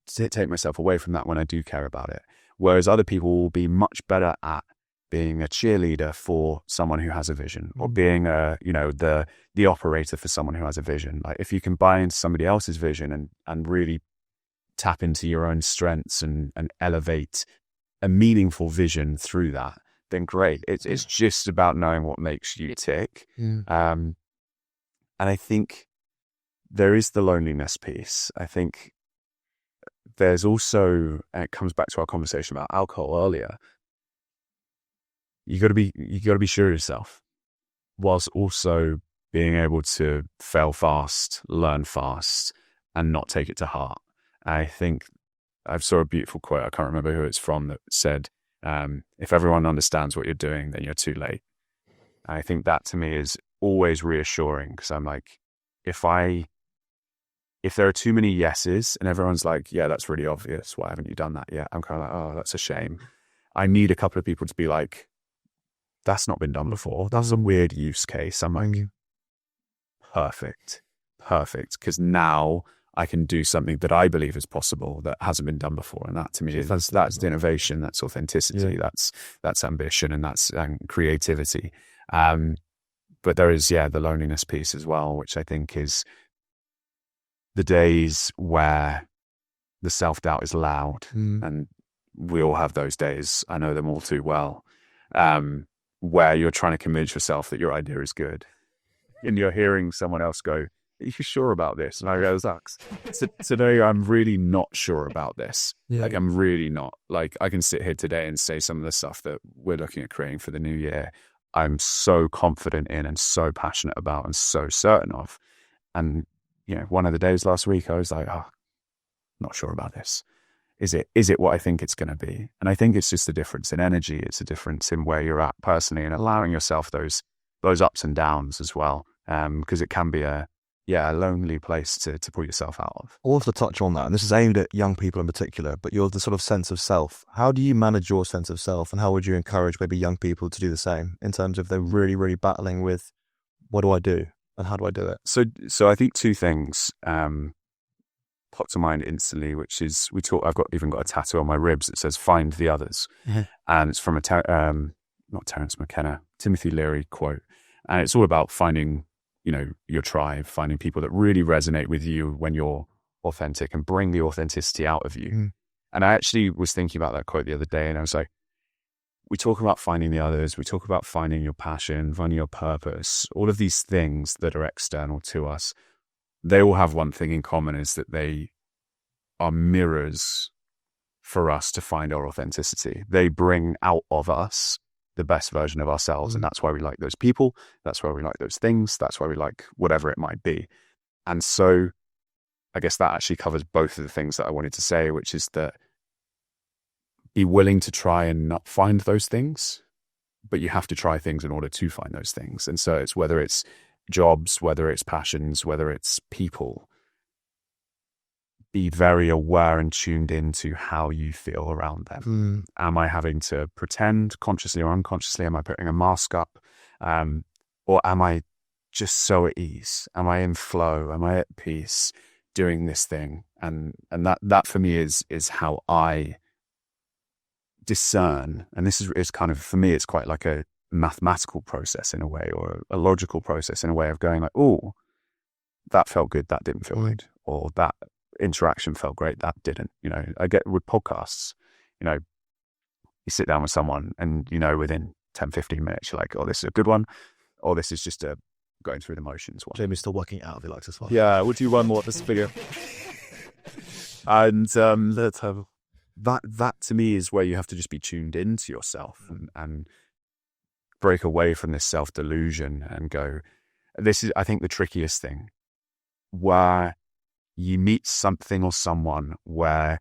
take myself away from that when I do care about it. Whereas other people will be much better at being a cheerleader for someone who has a vision, or being the operator for someone who has a vision. Like, if you can buy into somebody else's vision and really tap into your own strengths and elevate a meaningful vision through that, then great. It's just about knowing what makes you tick. And I think there is the loneliness piece. I think there's also, and it comes back to our conversation about alcohol earlier, you got to be sure of yourself, whilst also being able to fail fast, learn fast, and not take it to heart. I think I saw a beautiful quote, I can't remember who it's from, that said, if everyone understands what you're doing, then you're too late. I think that to me is always reassuring, because I'm like, if there are too many yeses and everyone's like, yeah, that's really obvious, why haven't you done that yet? I'm kind of like, oh, that's a shame. I need a couple of people to be like, that's not been done before. That's a weird use case. I'm like, perfect. Because now I can do something that I believe is possible that hasn't been done before. And that to me, that's innovation, that's authenticity, that's ambition, and that's creativity. But there is, the loneliness piece as well, which I think is the days where the self-doubt is loud, and we all have those days. I know them all too well, where you're trying to convince yourself that your idea is good, and you're hearing someone else go, "Are you sure about this?" And I go, "Sucks." So today, I'm really not sure about this. Yeah. Like, I'm really not. Like, I can sit here today and say some of the stuff that we're looking at creating for the new year, I'm so confident in and so passionate about and so certain of. And, one of the days last week, I was like, "Oh, not sure about this. Is it what I think it's going to be?" And I think it's just a difference in energy. It's a difference in where you're at personally, and allowing yourself those ups and downs as well. Because it can be a lonely place to put yourself out of. I want to touch on that, and this is aimed at young people in particular, but you're the sort of sense of self. How do you manage your sense of self, and how would you encourage maybe young people to do the same in terms of they're really, really battling with, what do I do and how do I do it? So I think two things popped to mind instantly, which is I've even got a tattoo on my ribs that says "Find the Others," and it's from not Terence McKenna, Timothy Leary quote, and it's all about finding your tribe, finding people that really resonate with you when you're authentic and bring the authenticity out of you. And I actually was thinking about that quote the other day, and I was like, we talk about finding the others, we talk about finding your passion, finding your purpose, all of these things that are external to us. They all have one thing in common, is that they are mirrors for us to find our authenticity. They bring out of us the best version of ourselves. And that's why we like those people. That's why we like those things. That's why we like whatever it might be. And so I guess that actually covers both of the things that I wanted to say, which is that be willing to try and not find those things, but you have to try things in order to find those things. And so it's whether it's jobs, whether it's passions, whether it's people, be very aware and tuned into how you feel around them. Am I having to pretend consciously or unconsciously? Am I putting a mask up? Or am I just so at ease? Am I in flow? Am I at peace doing this thing? And that for me is how I discern. And this is kind of, for me, it's quite like a mathematical process in a way, or a logical process in a way of going like, oh, that felt good, that didn't feel good, or that interaction felt great, that didn't. I get with podcasts, you sit down with someone and within 10-15 minutes you're like, oh, this is a good one, or this is just a going through the motions one. Jamie's still working out if he likes this one. Yeah, we'll do one more of this video. And that to me is where you have to just be tuned into yourself and break away from this self-delusion and go, this is, I think, the trickiest thing, where you meet something or someone where,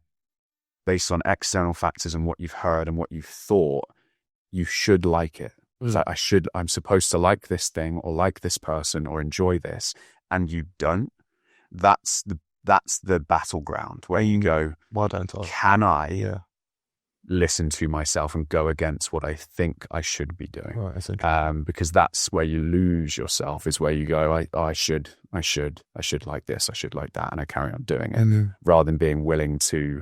based on external factors and what you've heard and what you've thought, you should like it. It's like, I'm supposed to like this thing or like this person or enjoy this, and you don't. That's the battleground where you go, why don't I? Can I listen to myself and go against what I think I should be doing? Right, because that's where you lose yourself, is where you go, I should like this, I should like that, and I carry on doing it, rather than being willing to,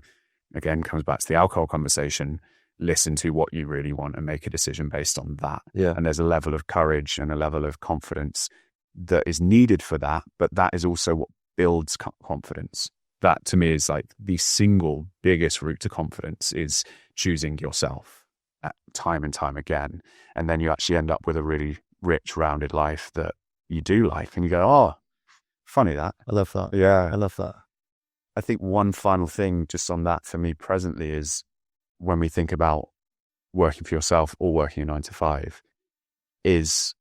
again, comes back to the alcohol conversation, listen to what you really want and make a decision based on that. And there's a level of courage and a level of confidence that is needed for that, but that is also what builds confidence. That to me is like the single biggest route to confidence, is choosing yourself time and time again. And then you actually end up with a really rich, rounded life that you do like. And you go, oh, funny that. I love that. Yeah. I love that. I think one final thing just on that for me presently is, when we think about working for yourself or working a 9 to 5, is,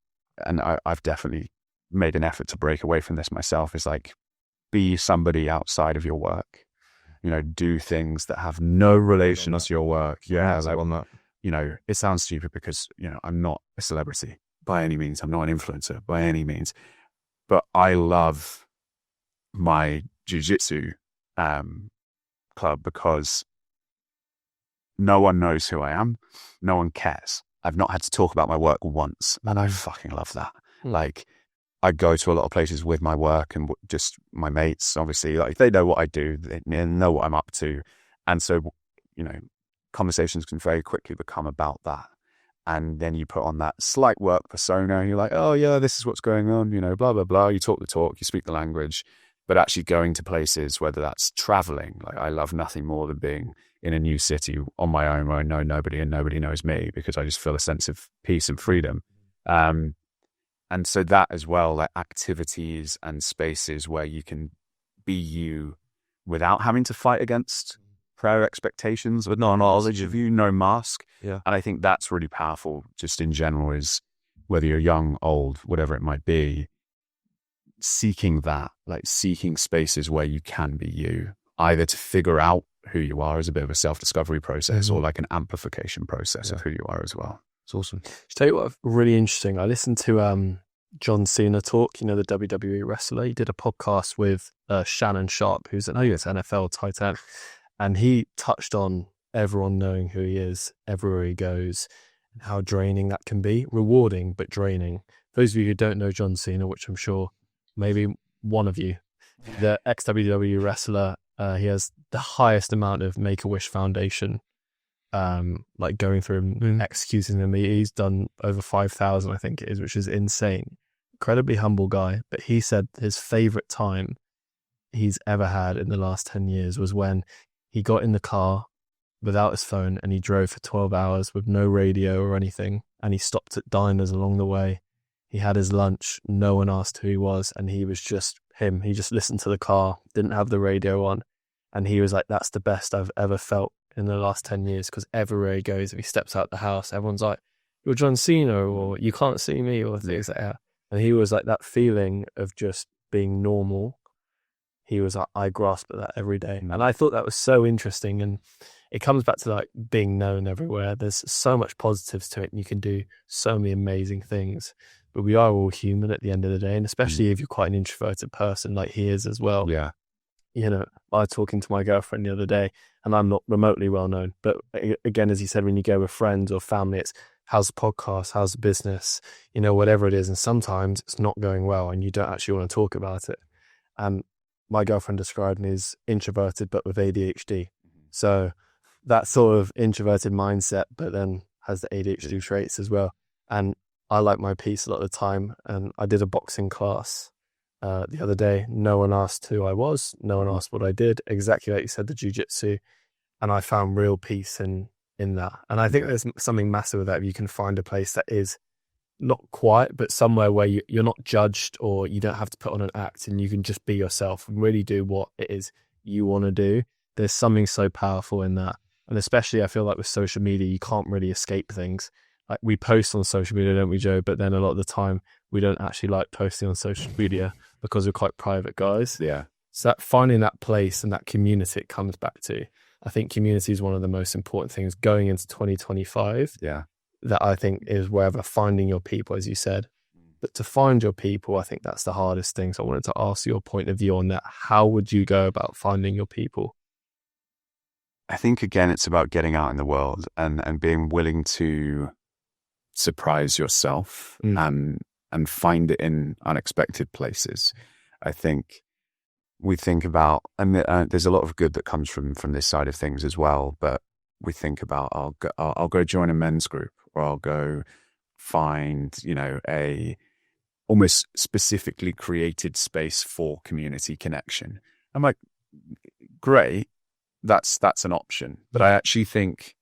and I've definitely made an effort to break away from this myself, is like, be somebody outside of your work. Do things that have no relation to your work. Yeah, like, on that. It sounds stupid because I'm not a celebrity by any means. I'm not an influencer by any means, but I love my jiu-jitsu club because no one knows who I am. No one cares. I've not had to talk about my work once, and I fucking love that. Like, I go to a lot of places with my work and just my mates, obviously, like, they know what I do, they know what I'm up to. And so, conversations can very quickly become about that. And then you put on that slight work persona, and you're like, oh yeah, this is what's going on, blah, blah, blah. You talk the talk, you speak the language. but actually going to places, whether that's traveling, like I love nothing more than being in a new city on my own where I know nobody and nobody knows me, because I just feel a sense of peace and freedom. And so that as well, like activities and spaces where you can be you without having to fight against prior expectations, with no knowledge of you, no mask. Yeah. And I think that's really powerful just in general, is whether you're young, old, whatever it might be, seeking that, like seeking spaces where you can be you, either to figure out who you are as a bit of a self-discovery process or like an amplification process of who you are as well. It's awesome. To tell you what, really interesting. I listened to John Cena talk, the WWE wrestler. He did a podcast with Shannon Sharp, who's an NFL tight end. And he touched on everyone knowing who he is everywhere he goes, and how draining that can be. Rewarding, but draining. Those of you who don't know John Cena, which I'm sure maybe one of you, the ex-WWE wrestler, he has the highest amount of Make-A-Wish Foundation, like going through and executing them. He's done over 5,000, I think it is, which is insane. Incredibly humble guy. But he said his favorite time he's ever had in the last 10 years was when he got in the car without his phone and he drove for 12 hours with no radio or anything. And he stopped at diners along the way. He had his lunch. No one asked who he was. And he was just him. He just listened to the car, didn't have the radio on. And he was like, that's the best I've ever felt in the last 10 years. Because everywhere he goes, if he steps out the house, everyone's like, you're John Cena, or you can't see me, or things like that. And he was like, that feeling of just being normal. He was like, I grasp at that every day. And I thought that was so interesting. And it comes back to like being known everywhere. There's so much positives to it, and you can do so many amazing things. But we are all human at the end of the day. And especially if you're quite an introverted person like he is as well. Yeah. I was talking to my girlfriend the other day, and I'm not remotely well known. But again, as you said, when you go with friends or family, it's how's the podcast, how's the business, whatever it is. And sometimes it's not going well and you don't actually want to talk about it. And my girlfriend described me as introverted, but with ADHD. So that sort of introverted mindset, but then has the ADHD traits as well. And I like my peace a lot of the time. And I did a boxing class the other day. No one asked who I was. No one asked what I did. Exactly like you said, the jiu-jitsu. And I found real peace in that. And I think there's something massive with that. If you can find a place that is not quiet, but somewhere where you're not judged, or you don't have to put on an act, and you can just be yourself and really do what it is you want to do. There's something so powerful in that. And especially I feel like with social media, you can't really escape things. Like we post on social media, don't we, Joe? But then a lot of the time we don't actually like posting on social media because we're quite private guys. Yeah. So that finding that place and that community it comes back to. I think community is one of the most important things going into 2025. Yeah. That I think is wherever finding your people, as you said. But to find your people, I think that's the hardest thing. So I wanted to ask your point of view on that. How would you go about finding your people? I think, again, it's about getting out in the world and being willing to surprise yourself and find it in unexpected places. I think we think about, and there's a lot of good that comes from this side of things as well, but we think about, I'll go join a men's group, or I'll go find, a almost specifically created space for community connection. I'm like, great, that's an option. But I actually think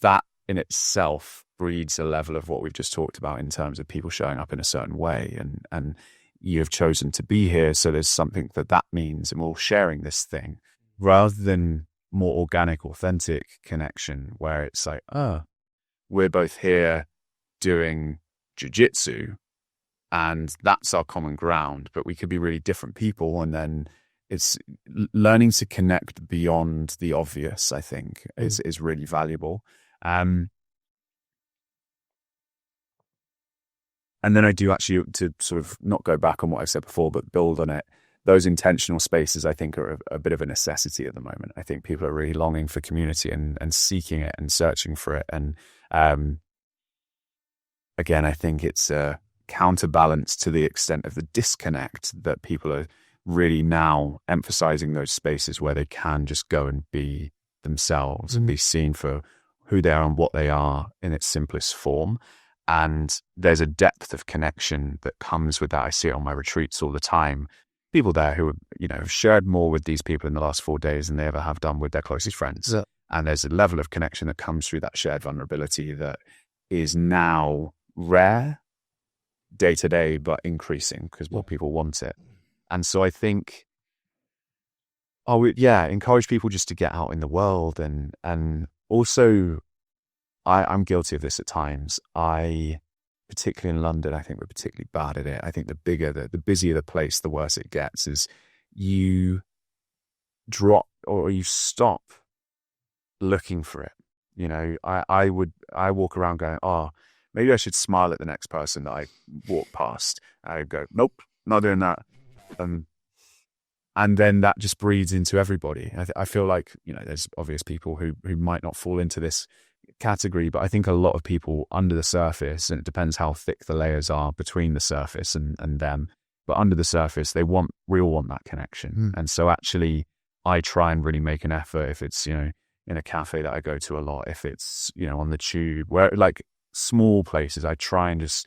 that in itself breeds a level of what we've just talked about in terms of people showing up in a certain way, and you have chosen to be here, so there's something that means, and we're all sharing this thing, rather than more organic, authentic connection where it's like, we're both here doing jiu-jitsu and that's our common ground, but we could be really different people. And then it's learning to connect beyond the obvious, I think, is really valuable. And then I do actually, to sort of not go back on what I've said before, but build on it, those intentional spaces, I think, are a bit of a necessity at the moment. I think people are really longing for community and seeking it and searching for it. And again, I think it's a counterbalance to the extent of the disconnect that people are really now emphasizing those spaces where they can just go and be themselves and be seen for who they are and what they are in its simplest form. And there's a depth of connection that comes with that. I see it on my retreats all the time. people there who, have shared more with these people in the last 4 days than they ever have done with their closest friends. Yeah. And there's a level of connection that comes through that shared vulnerability that is now rare day to day, but increasing because more people want it. And so I think, encourage people just to get out in the world. And also, I'm guilty of this at times. Particularly in London, I think we're particularly bad at it. I think the busier the place, the worse it gets, is you drop or you stop looking for it. I walk around going, maybe I should smile at the next person that I walk past. I go, nope, not doing that. And then that just breeds into everybody. I feel like, there's obvious people who might not fall into this category, but I think a lot of people under the surface, and it depends how thick the layers are between the surface and them, but under the surface, we all want that connection. And so actually, I try and really make an effort if it's, in a cafe that I go to a lot, if it's, on the tube, where like small places, I try and just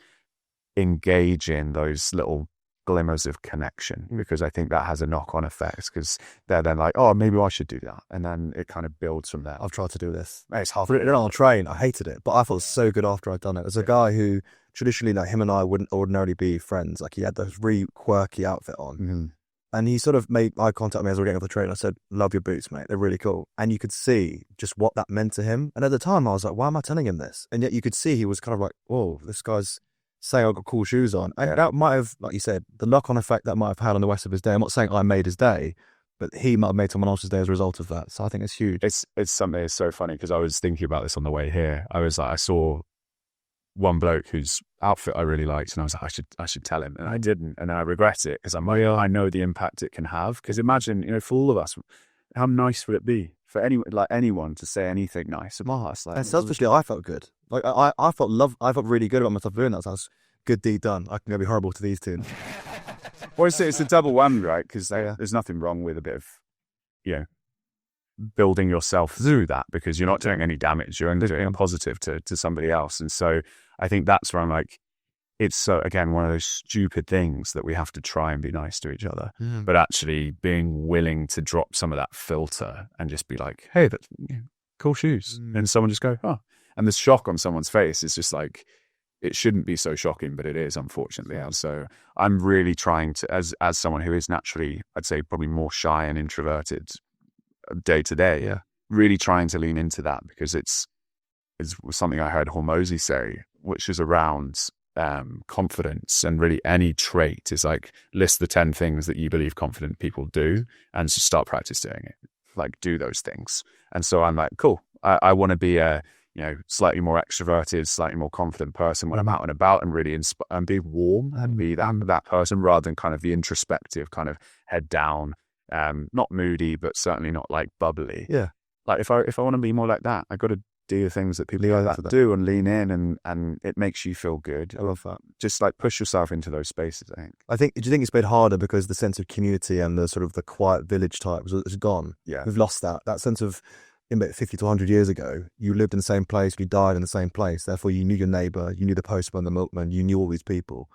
engage in those little glimmers of connection, because I think that has a knock-on effect, because they're then like, maybe I should do that, and then it kind of builds from there. I've tried to do this. It's hard. It on a train. I hated it, but I felt so good after I'd done it. There's a guy who traditionally, like him and I wouldn't ordinarily be friends. Like he had this really quirky outfit on, and he sort of made eye contact with me as we were getting off the train. I said, "Love your boots, mate. They're really cool." And you could see just what that meant to him. And at the time, I was like, "Why am I telling him this?" And yet you could see he was kind of like, "Whoa, this guy's saying I've got cool shoes on." And that might have, like you said, the knock-on effect that might have had on the rest of his day. I'm not saying I made his day, but he might have made someone else's day as a result of that. So I think it's huge. It's something that's so funny, because I was thinking about this on the way here. I was like, I saw one bloke whose outfit I really liked, and I was like, I should tell him, and I didn't, and I regret it, because I know the impact it can have. Because imagine, for all of us, how nice would it be for anyone to say anything nice about us? Like, and selfishly, I felt good. Like I felt really good about myself doing that. So I was, good deed done. I can go be horrible to these two. Well, it's a double whammy, right? Because there's nothing wrong with a bit of, building yourself through that, because you're not doing any damage. You're only doing a positive to somebody else. And so I think that's where I'm like, it's again, one of those stupid things that we have to try and be nice to each other, but actually being willing to drop some of that filter and just be like, hey, that's cool shoes. And someone just go, and the shock on someone's face is just like, it shouldn't be so shocking, but it is, unfortunately. And so I'm really trying to, as someone who is naturally, I'd say probably more shy and introverted day to day, really trying to lean into that, because it's something I heard Hormozy say, which is around confidence, and really any trait is like, list the 10 things that you believe confident people do and just start practice doing it. Like, do those things. And so I'm like, cool, I want to be a slightly more extroverted, slightly more confident person when I'm out and about, and really and be warm and be that person, rather than kind of the introspective, kind of head down, not moody, but certainly not like bubbly. Yeah. Like if I want to be more like that, I got to do the things that people like that do, and lean in, and it makes you feel good. I love that. Just like push yourself into those spaces, I think. Do you think it's made harder because the sense of community and the sort of the quiet village type is gone? Yeah. We've lost that sense of, about 50 to 100 years ago, you lived in the same place, you died in the same place. Therefore, you knew your neighbour, you knew the postman, the milkman, you knew all these people.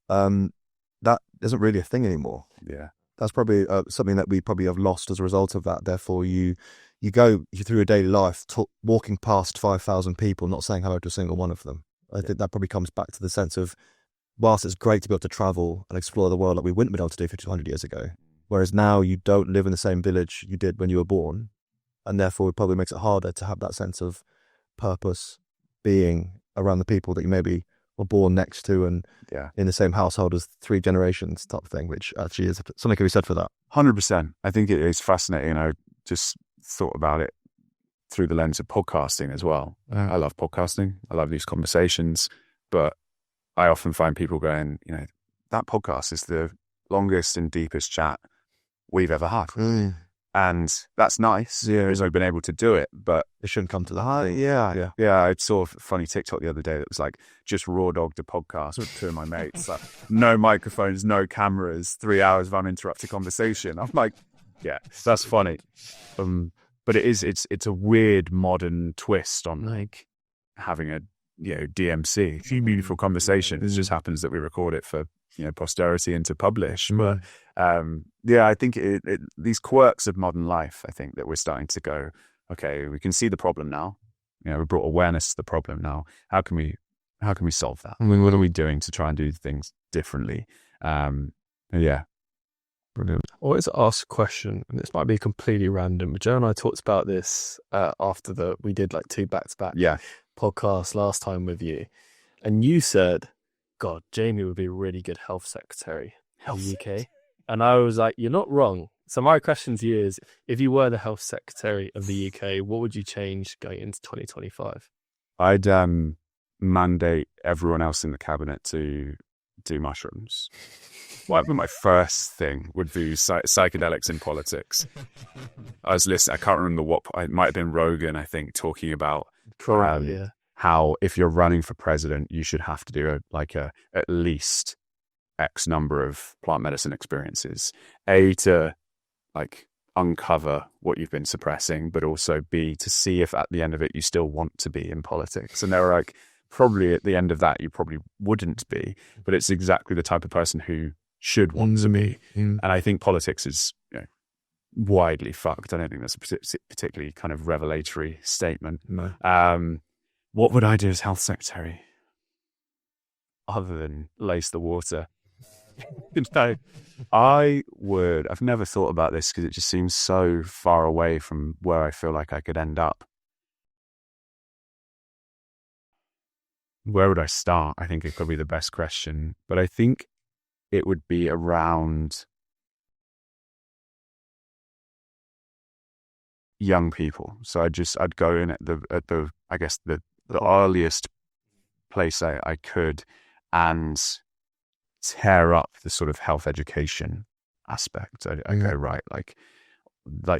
That isn't really a thing anymore. Yeah. That's probably something that we probably have lost as a result of that. Therefore, you through your daily life, walking past 5,000 people, not saying hello to a single one of them. I think that probably comes back to the sense of, whilst it's great to be able to travel and explore the world like we wouldn't be able to do 50 to 100 years ago, whereas now you don't live in the same village you did when you were born, and therefore it probably makes it harder to have that sense of purpose, being around the people that you maybe were born next to and in the same household as 3 generations type thing, which actually is something can be said for that. 100%. I think it is fascinating. I just thought about it through the lens of podcasting as well. I love podcasting. I love these conversations, but I often find people going, that podcast is the longest and deepest chat we've ever had. And that's nice. As I've been able to do it, but It shouldn't come to that. yeah. I saw a funny TikTok the other day that was like, just raw dogged a podcast with 2 of my mates. Like, no microphones, no cameras, 3 hours of uninterrupted conversation. I'm like, yeah, that's funny. But it's a weird modern twist on like having a DMC, meaningful conversation. It just happens that we record it for posterity and to publish. But I think these quirks of modern life, I think that we're starting to go, okay, we can see the problem now. We brought awareness to the problem now. How can we solve that? I mean, what are we doing to try and do things differently? Brilliant. I always ask a question, and this might be completely random, but Joe and I talked about this after we did like 2 back-to-back podcasts last time with you, and you said, God, Jamie would be a really good health secretary in the UK. And I was like, you're not wrong. So my question to you is, if you were the health secretary of the UK, what would you change going into 2025? I'd mandate everyone else in the cabinet to do mushrooms. My first thing would be psychedelics in politics. I was listening, I can't remember it might have been Rogan, I think, talking about how if you're running for president, you should have to do at least X number of plant medicine experiences. A, to uncover what you've been suppressing, but also B, to see if at the end of it you still want to be in politics. And they were probably at the end of that you probably wouldn't be, but it's exactly the type of person who should want to be. And I think politics is widely fucked. I don't think that's a particularly kind of revelatory statement. No. What would I do as health secretary other than lace the water? I've never thought about this because it just seems so far away from where I feel like I could end up. Where would I start? I think it could be the best question, but I think it would be around young people. So I'd go in at the I guess the earliest place I could and tear up the sort of health education aspect. I go right, like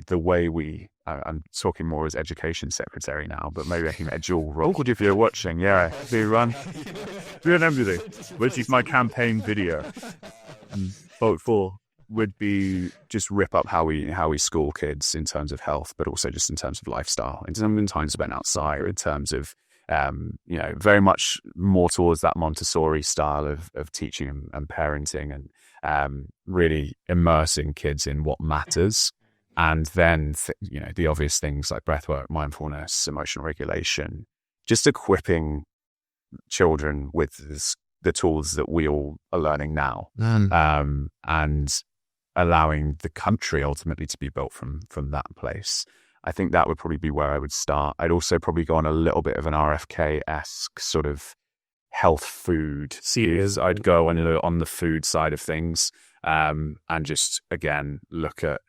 the way I'm talking more as education secretary now, but maybe I can get a dual role. If you're watching, do everything, which is my campaign video. Vote for would be just rip up how we school kids in terms of health, but also just in terms of lifestyle, in terms of time spent outside, in terms of very much more towards that Montessori style of teaching and parenting, and really immersing kids in what matters. And then, the obvious things like breathwork, mindfulness, emotional regulation, just equipping children with the tools that we all are learning now, and allowing the country ultimately to be built from that place. I think that would probably be where I would start. I'd also probably go on a little bit of an RFK-esque sort of health food series. I'd go on the food side of things, and just, again, look at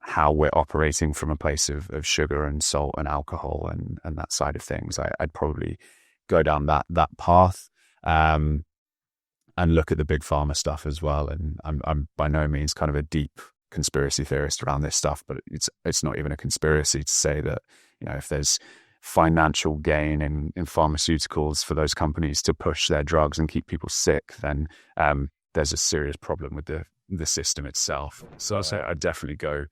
how we're operating from a place of sugar and salt and alcohol and that side of things. I'd probably go down that path, and look at the big pharma stuff as well. And I'm by no means kind of a deep conspiracy theorist around this stuff, but it's not even a conspiracy to say that if there's financial gain in pharmaceuticals for those companies to push their drugs and keep people sick, then there's a serious problem with the system itself. So I'd definitely go.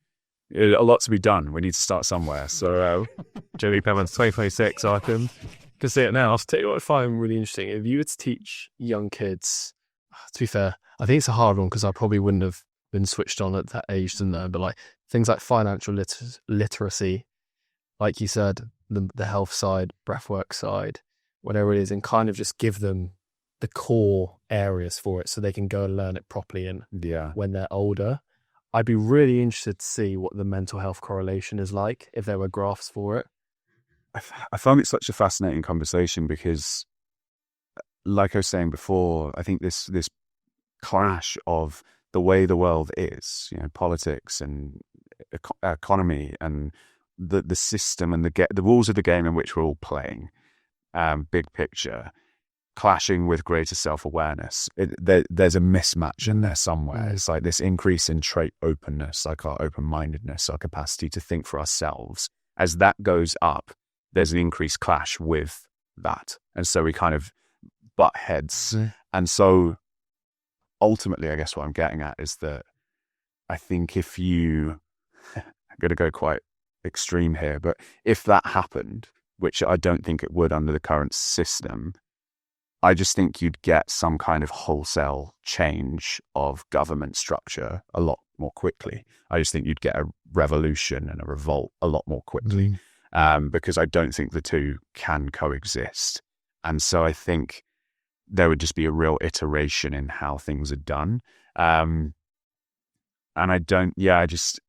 A lot to be done. We need to start somewhere. So, Jamie Clements, 2026, I can see it now. I'll tell you what I find really interesting. If you were to teach young kids, to be fair, I think it's a hard one because I probably wouldn't have been switched on at that age to know, but things like financial literacy, like you said, the health side, breathwork side, whatever it is, and kind of just give them the core areas for it so they can go and learn it properly when they're older. I'd be really interested to see what the mental health correlation is like, if there were graphs for it. I found it such a fascinating conversation because, like I was saying before, I think this clash of the way the world is, politics and economy and the system and the rules of the game in which we're all playing, big picture, clashing with greater self-awareness. There's a mismatch in there somewhere. It's like this increase in trait openness, like our open-mindedness, our capacity to think for ourselves. As that goes up, there's an increased clash with that. And so we kind of butt heads. And so ultimately, I guess what I'm getting at is that I think if I'm going to go quite extreme here, but if that happened, which I don't think it would under the current system, I just think you'd get some kind of wholesale change of government structure a lot more quickly. I just think you'd get a revolution and a revolt a lot more quickly, because I don't think the two can coexist. And so I think there would just be a real iteration in how things are done. And I just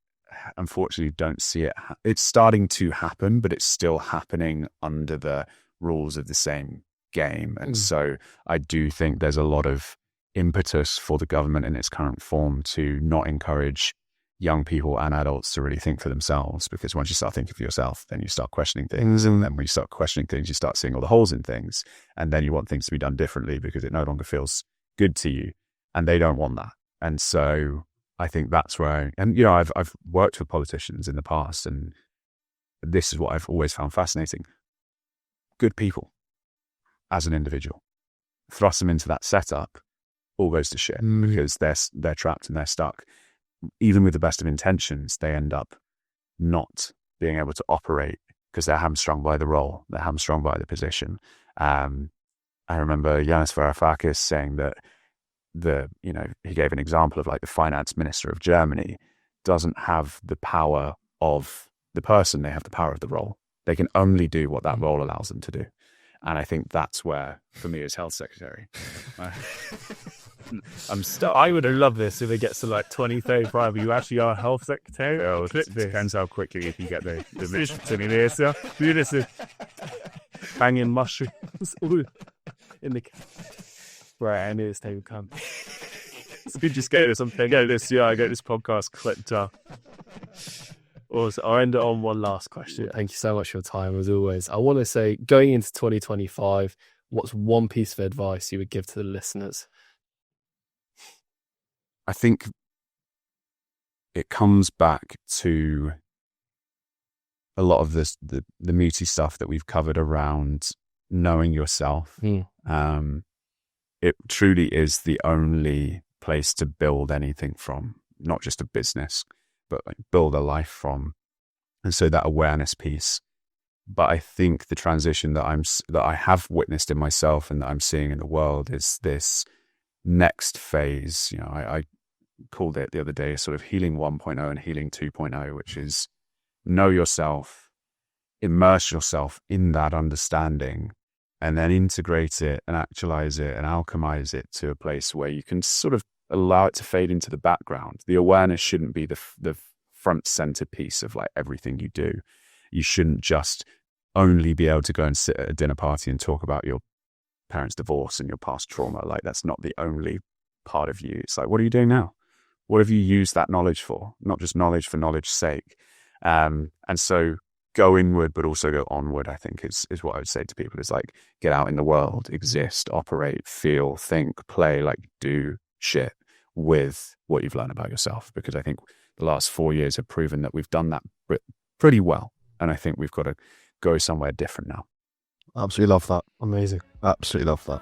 unfortunately don't see it. It's starting to happen, but it's still happening under the rules of the same game. And so I do think there's a lot of impetus for the government in its current form to not encourage young people and adults to really think for themselves, because once you start thinking for yourself, then you start questioning things, and then when you start questioning things, you start seeing all the holes in things, and then you want things to be done differently because it no longer feels good to you, and they don't want that. And so I think that's where I've worked with politicians in the past, and this is what I've always found fascinating. Good people as an individual, thrust them into that setup, all goes to shit because they're trapped and they're stuck. Even with the best of intentions, they end up not being able to operate because they're hamstrung by the role, they're hamstrung by the position. I remember Yanis Varoufakis saying that he gave an example of like the finance minister of Germany doesn't have the power of the person, they have the power of the role. They can only do what that role allows them to do. And I think that's where, for me as health secretary, I'm stuck. I would have loved this if it gets to like 2035. You actually are health secretary. Well, it depends how quickly you can get the mission to me. This is banging mushrooms in the right. I knew this day would come. So we just get something. Get this podcast clipped up. Also, I'll end it on one last question. Thank you so much for your time, as always. I want to say, going into 2025, what's one piece of advice you would give to the listeners? I think it comes back to a lot of this, the meaty stuff that we've covered around knowing yourself. It truly is the only place to build anything from, not just a business, but like build a life from. And so that awareness piece. But I think the transition that I have witnessed in myself and that I'm seeing in the world is this next phase. I called it the other day sort of healing 1.0 and healing 2.0, which is know yourself, immerse yourself in that understanding, and then integrate it and actualize it and alchemize it to a place where you can sort of allow it to fade into the background. The awareness shouldn't be the front center piece of like everything you do. You shouldn't just only be able to go and sit at a dinner party and talk about your parents' divorce and your past trauma. Like that's not the only part of you. It's like, what are you doing now? What have you used that knowledge for? Not just knowledge for knowledge's sake. And so go inward, but also go onward, I think is what I would say to people, is like, get out in the world, exist, operate, feel, think, play, like do shit with what you've learned about yourself. Because I think the last 4 years have proven that we've done that pretty well. And I think we've got to go somewhere different now. Absolutely love that. Amazing. Absolutely love that.